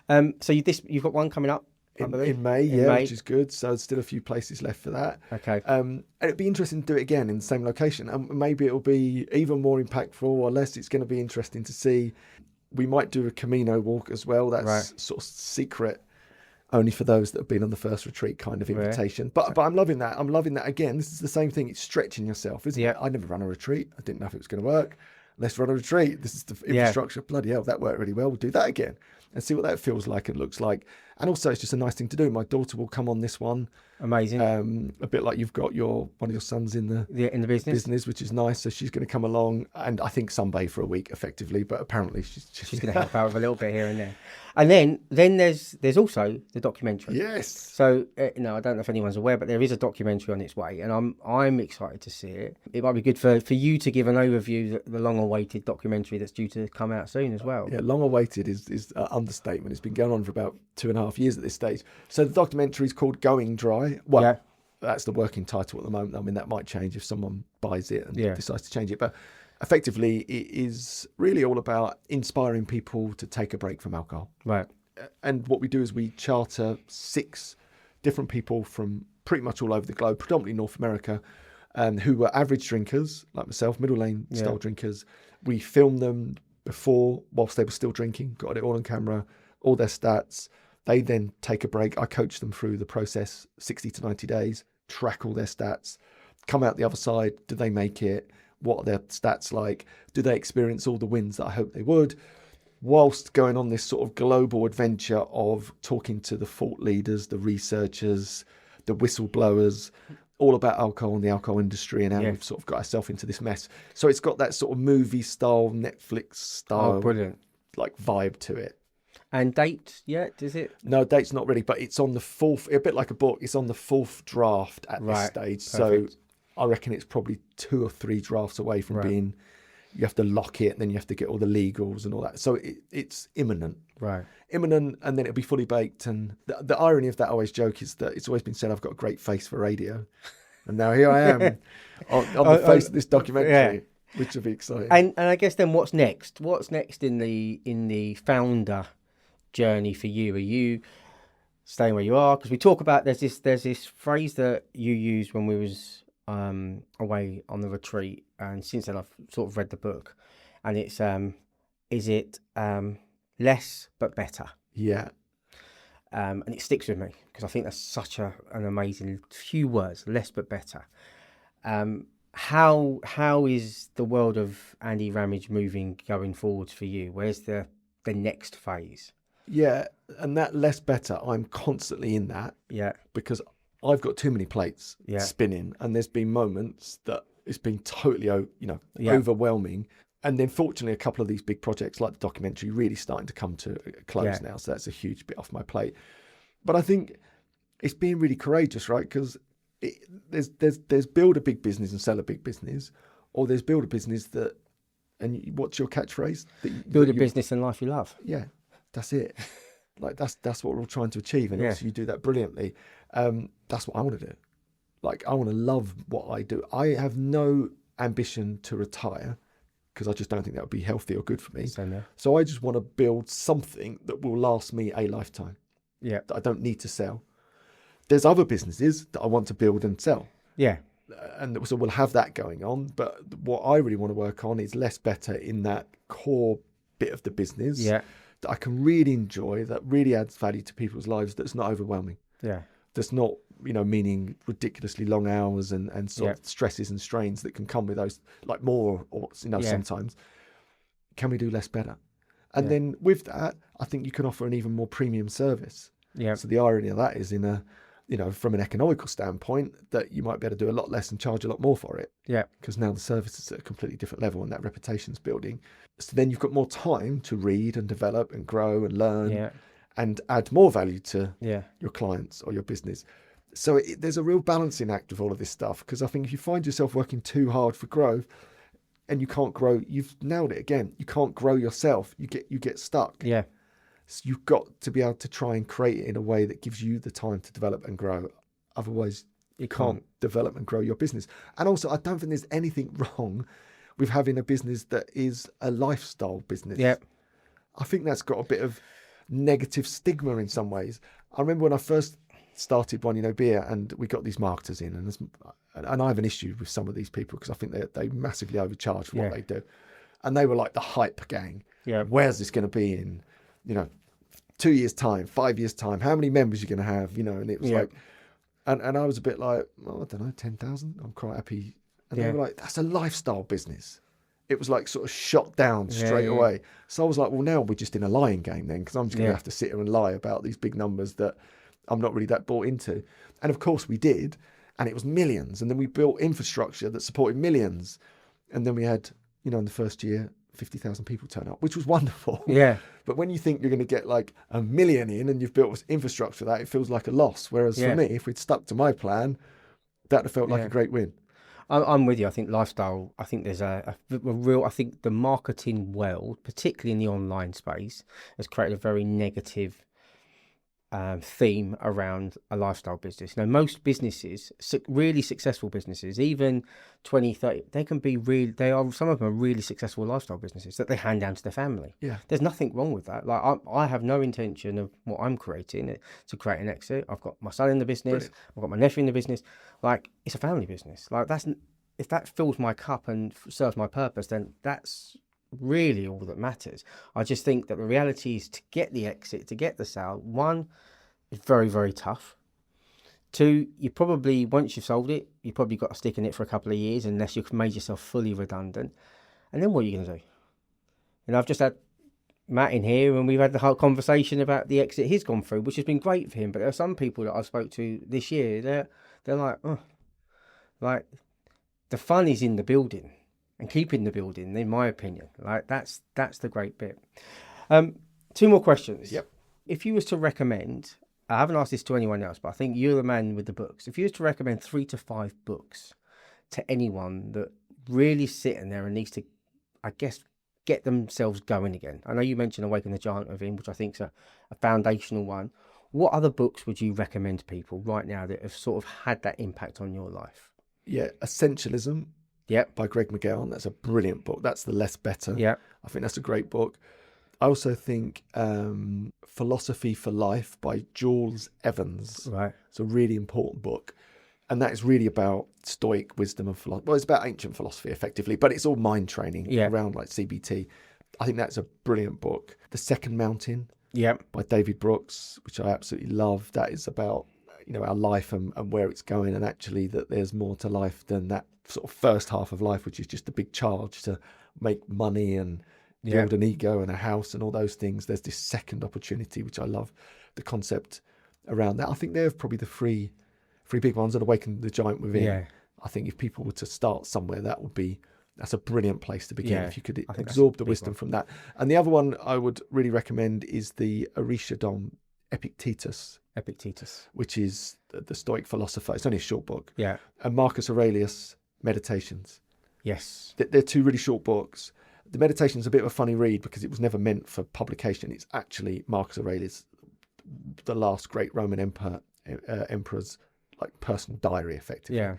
So you've got one coming up, in May, which is good. So there's still a few places left for that. Okay. And it'd be interesting to do it again in the same location. And maybe it'll be even more impactful or less. It's going to be interesting to see. We might do a Camino walk as well. That's sort of secret, only for those that have been on the first retreat kind of invitation. But I'm loving that. I'm loving that. Again, this is the same thing. It's stretching yourself, isn't it? I never run a retreat. I didn't know if it was going to work. Let's run a retreat. This is the infrastructure. Bloody hell, that worked really well. We'll do that again and see what that feels like and looks like. And also, it's just a nice thing to do. My daughter will come on this one. Amazing. A bit like you've got one of your sons in the business, which is nice. So she's going to come along, and I think sunbathe for a week, effectively. But apparently, she's going to help out with a little bit here and there. And then there's also the documentary. Yes. So I don't know if anyone's aware, but there is a documentary on its way, and I'm excited to see it. It might be good for you to give an overview, the long-awaited documentary that's due to come out soon as well. Yeah, long-awaited is an understatement. It's been going on for about 2.5 years at this stage. So the documentary is called Going Dry. Well, that's the working title at the moment. I mean, that might change if someone buys it and decides to change it. But effectively, it is really all about inspiring people to take a break from alcohol. Right. And what we do is we charter 6 different people from pretty much all over the globe, predominantly North America, who were average drinkers, like myself, middle lane style drinkers. We filmed them before, whilst they were still drinking, got it all on camera, all their stats. They then take a break. I coach them through the process, 60 to 90 days, track all their stats, come out the other side. Do they make it? What are their stats like? Do they experience all the wins that I hope they would? Whilst going on this sort of global adventure of talking to the thought leaders, the researchers, the whistleblowers, all about alcohol and the alcohol industry and how we've sort of got ourselves into this mess. So it's got that sort of movie style, Netflix style, brilliant, like vibe to it. And date yet? Is it? No, date's not ready, but it's on the 4th, a bit like a book. It's on the 4th draft at this stage. Perfect. So I reckon it's probably 2 or 3 drafts away from being, you have to lock it, and then you have to get all the legals and all that. So it's imminent. Right. Imminent, and then it'll be fully baked. And the irony of that, I always joke, is that it's always been said I've got a great face for radio. And now here I am on the face of this documentary, which will be exciting. And I guess then what's next? What's next in the founder journey for you? Are you staying where you are? Because we talk about, there's this phrase that you used when we was away on the retreat, and since then I've sort of read the book, and it's is it less but better? Yeah. And it sticks with me because I think that's such an amazing few words, less but better. And How is the world of Andy Ramage moving going forwards for you? Where's the next phase? Yeah, and that less better, I'm constantly in that Yeah, because I've got too many plates yeah, spinning, and there's been moments that it's been totally, yeah, overwhelming. And then fortunately, a couple of these big projects like the documentary really starting to come to a close yeah, now. So that's a huge bit off my plate. But I think it's being really courageous, right? Because there's build a big business and sell a big business, or there's build a business that, and what's your catchphrase? build a business and life you love. Yeah, that's it. Like that's what we're all trying to achieve, and Yeah, obviously you do that brilliantly. That's what I want to do. Like I want to love what I do. I have no ambition to retire because I just don't think that would be healthy or good for me. same there. So I just want to build something that will last me a lifetime. Yeah, That I don't need to sell. There's other businesses that I want to build and sell. yeah, And so we'll have that going on. But what I really want to work on is less better in that core bit of the business yeah, that I can really enjoy, that really adds value to people's lives, that's not overwhelming. yeah, That's not, meaning ridiculously long hours and sort of stresses and strains that can come with those, like more or, sometimes. Can we do less better? And then with that, I think you can offer an even more premium service. yeah, So the irony of that is from an economical standpoint, that you might be able to do a lot less and charge a lot more for it. yeah, Because now the service is at a completely different level and that reputation's building. So then you've got more time to read and develop and grow and learn yeah, and add more value to yeah, your clients or your business. So there's a real balancing act of all of this stuff, because I think if you find yourself working too hard for growth and you can't grow, you've nailed it again. You can't grow yourself. You get stuck. yeah, So you've got to be able to try and create it in a way that gives you the time to develop and grow. Otherwise, you can't develop and grow your business. And also, I don't think there's anything wrong with having a business that is a lifestyle business. yeah, I think that's got a bit of negative stigma in some ways. I remember when I first started One Beer, and we got these marketers in, and I have an issue with some of these people because I think they massively overcharge for what they do. And they were like the hype gang. yeah, Where's this going to be in, 2 years time, 5 years time? How many members are you going to have? And it was like, and I was a bit like, well, I don't know, 10,000. I'm quite happy. And they were like, that's a lifestyle business. It was like sort of shot down straight away. So I was like, well, now we're just in a lying game then, because I'm just going to have to sit here and lie about these big numbers that I'm not really that bought into. And of course we did. And it was millions. And then we built infrastructure that supported millions. And then we had, in the first year, 50,000 people turn up, which was wonderful. yeah. But when you think you're going to get like 1 million in and you've built infrastructure, that it feels like a loss. Whereas for me, if we'd stuck to my plan, that would have felt like a great win. I'm with you. I think lifestyle, I think there's a real, I think the marketing world, particularly in the online space, has created a very negative theme around a lifestyle business. Most businesses, really successful businesses, even 20, 30, some of them are really successful lifestyle businesses that they hand down to their family. Yeah. There's nothing wrong with that. Like I have no intention of what I'm creating to create an exit. I've got my son in the business. Brilliant. I've got my nephew in the business. Like, it's a family business. Like, if that fills my cup and serves my purpose, then that's really all that matters. I just think that the reality is, to get the exit, to get the sale, one, it's very, very tough. Two, you probably, once you've sold it, you probably got to stick in it for a couple of years unless you've made yourself fully redundant. And then what are you going to do? I've just had Matt in here and we've had the whole conversation about the exit he's gone through, which has been great for him. But there are some people that I spoke to this year, they're like, oh, like, the fun is in the building and keeping the building, in my opinion. Like, that's the great bit. 2 more questions. Yep. If you was to recommend, I haven't asked this to anyone else, but I think you're the man with the books. If you was to recommend 3 to 5 books to anyone that really sitting there and needs to, I guess, get themselves going again. I know you mentioned Awaken the Giant within, which I think is a foundational one. What other books would you recommend to people right now that have sort of had that impact on your life? Yeah, Essentialism. Yep. By Greg McGowan. That's a brilliant book. That's the less better. Yeah. I think that's a great book. I also think Philosophy for Life by Jules Evans. Right. It's a really important book. And that is really about Stoic wisdom and philosophy. Well, it's about ancient philosophy, effectively, but it's all mind training around like CBT. I think that's a brilliant book. The Second Mountain by David Brooks, which I absolutely love. That is about our life and where it's going, and actually that there's more to life than that sort of first half of life, which is just a big charge to make money and build an ego and a house and all those things. There's this second opportunity, which I love the concept around that. I think they're probably the three big ones, and Awaken the Giant Within. Yeah. I think if people were to start somewhere, that's a brilliant place to begin. Yeah, if you could I think absorb the that's a big wisdom one. from that. And the other one I would really recommend is the Aristodom Epictetus, which is the Stoic philosopher. It's only a short book. Yeah. And Marcus Aurelius Meditations. Yes. They're two really short books. The Meditations a bit of a funny read because it was never meant for publication. It's actually Marcus Aurelius, the last great Roman emperor's like personal diary, effectively. Yeah.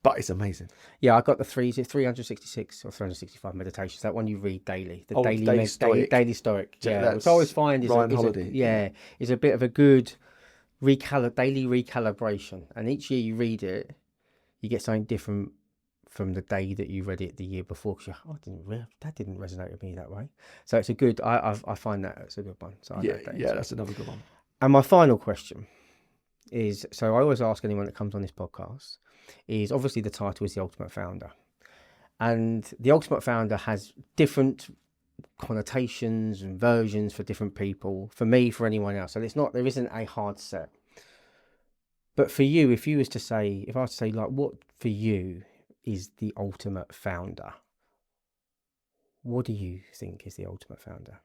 But it's amazing. Yeah, I got the 366 or 365 meditations. That one you read daily. The daily Stoic. Yeah, which I always find is a bit of a good daily recalibration. And each year you read it, you get something different from the day that you read it the year before. Because that didn't resonate with me that way. So it's a good. I find that it's a good one. So that's another good one. And my final question is: so I always ask anyone that comes on this podcast. Is obviously the title is The Ultimate Founder, and The Ultimate Founder has different connotations and versions for different people, for me, for anyone else. So there isn't a hard set. But for you, if I was to say like, what for you is the ultimate founder, what do you think is the ultimate founder?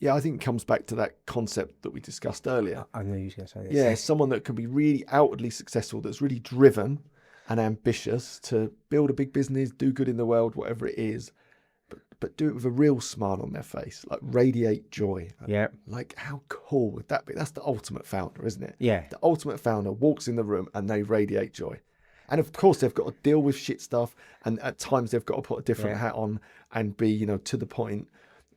Yeah, I think it comes back to that concept that we discussed earlier. I knew you were going to say this. Yeah, someone that can be really outwardly successful, that's really driven and ambitious to build a big business, do good in the world, whatever it is, but do it with a real smile on their face, like radiate joy. Yeah. Like, how cool would that be? That's the ultimate founder, isn't it? Yeah. The ultimate founder walks in the room and they radiate joy. And of course, they've got to deal with shit stuff. And at times they've got to put a different hat on and be, to the point.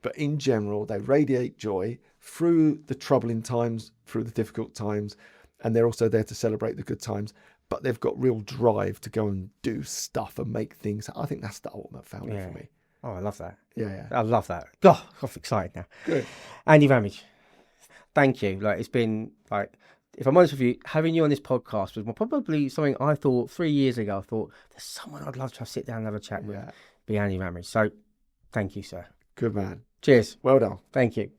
But in general, they radiate joy through the troubling times, through the difficult times, and they're also there to celebrate the good times. But they've got real drive to go and do stuff and make things. I think that's the ultimate founder for me. Oh, I love that. Yeah. I love that. God, I'm excited now. Good. Andy Ramage, thank you. Like, it's been like, if I'm honest with you, having you on this podcast was probably something I thought 3 years ago. I thought there's someone I'd love to sit down and have a chat with. Be Andy Ramage. So, thank you, sir. Good man. Cheers. Well done. Thank you.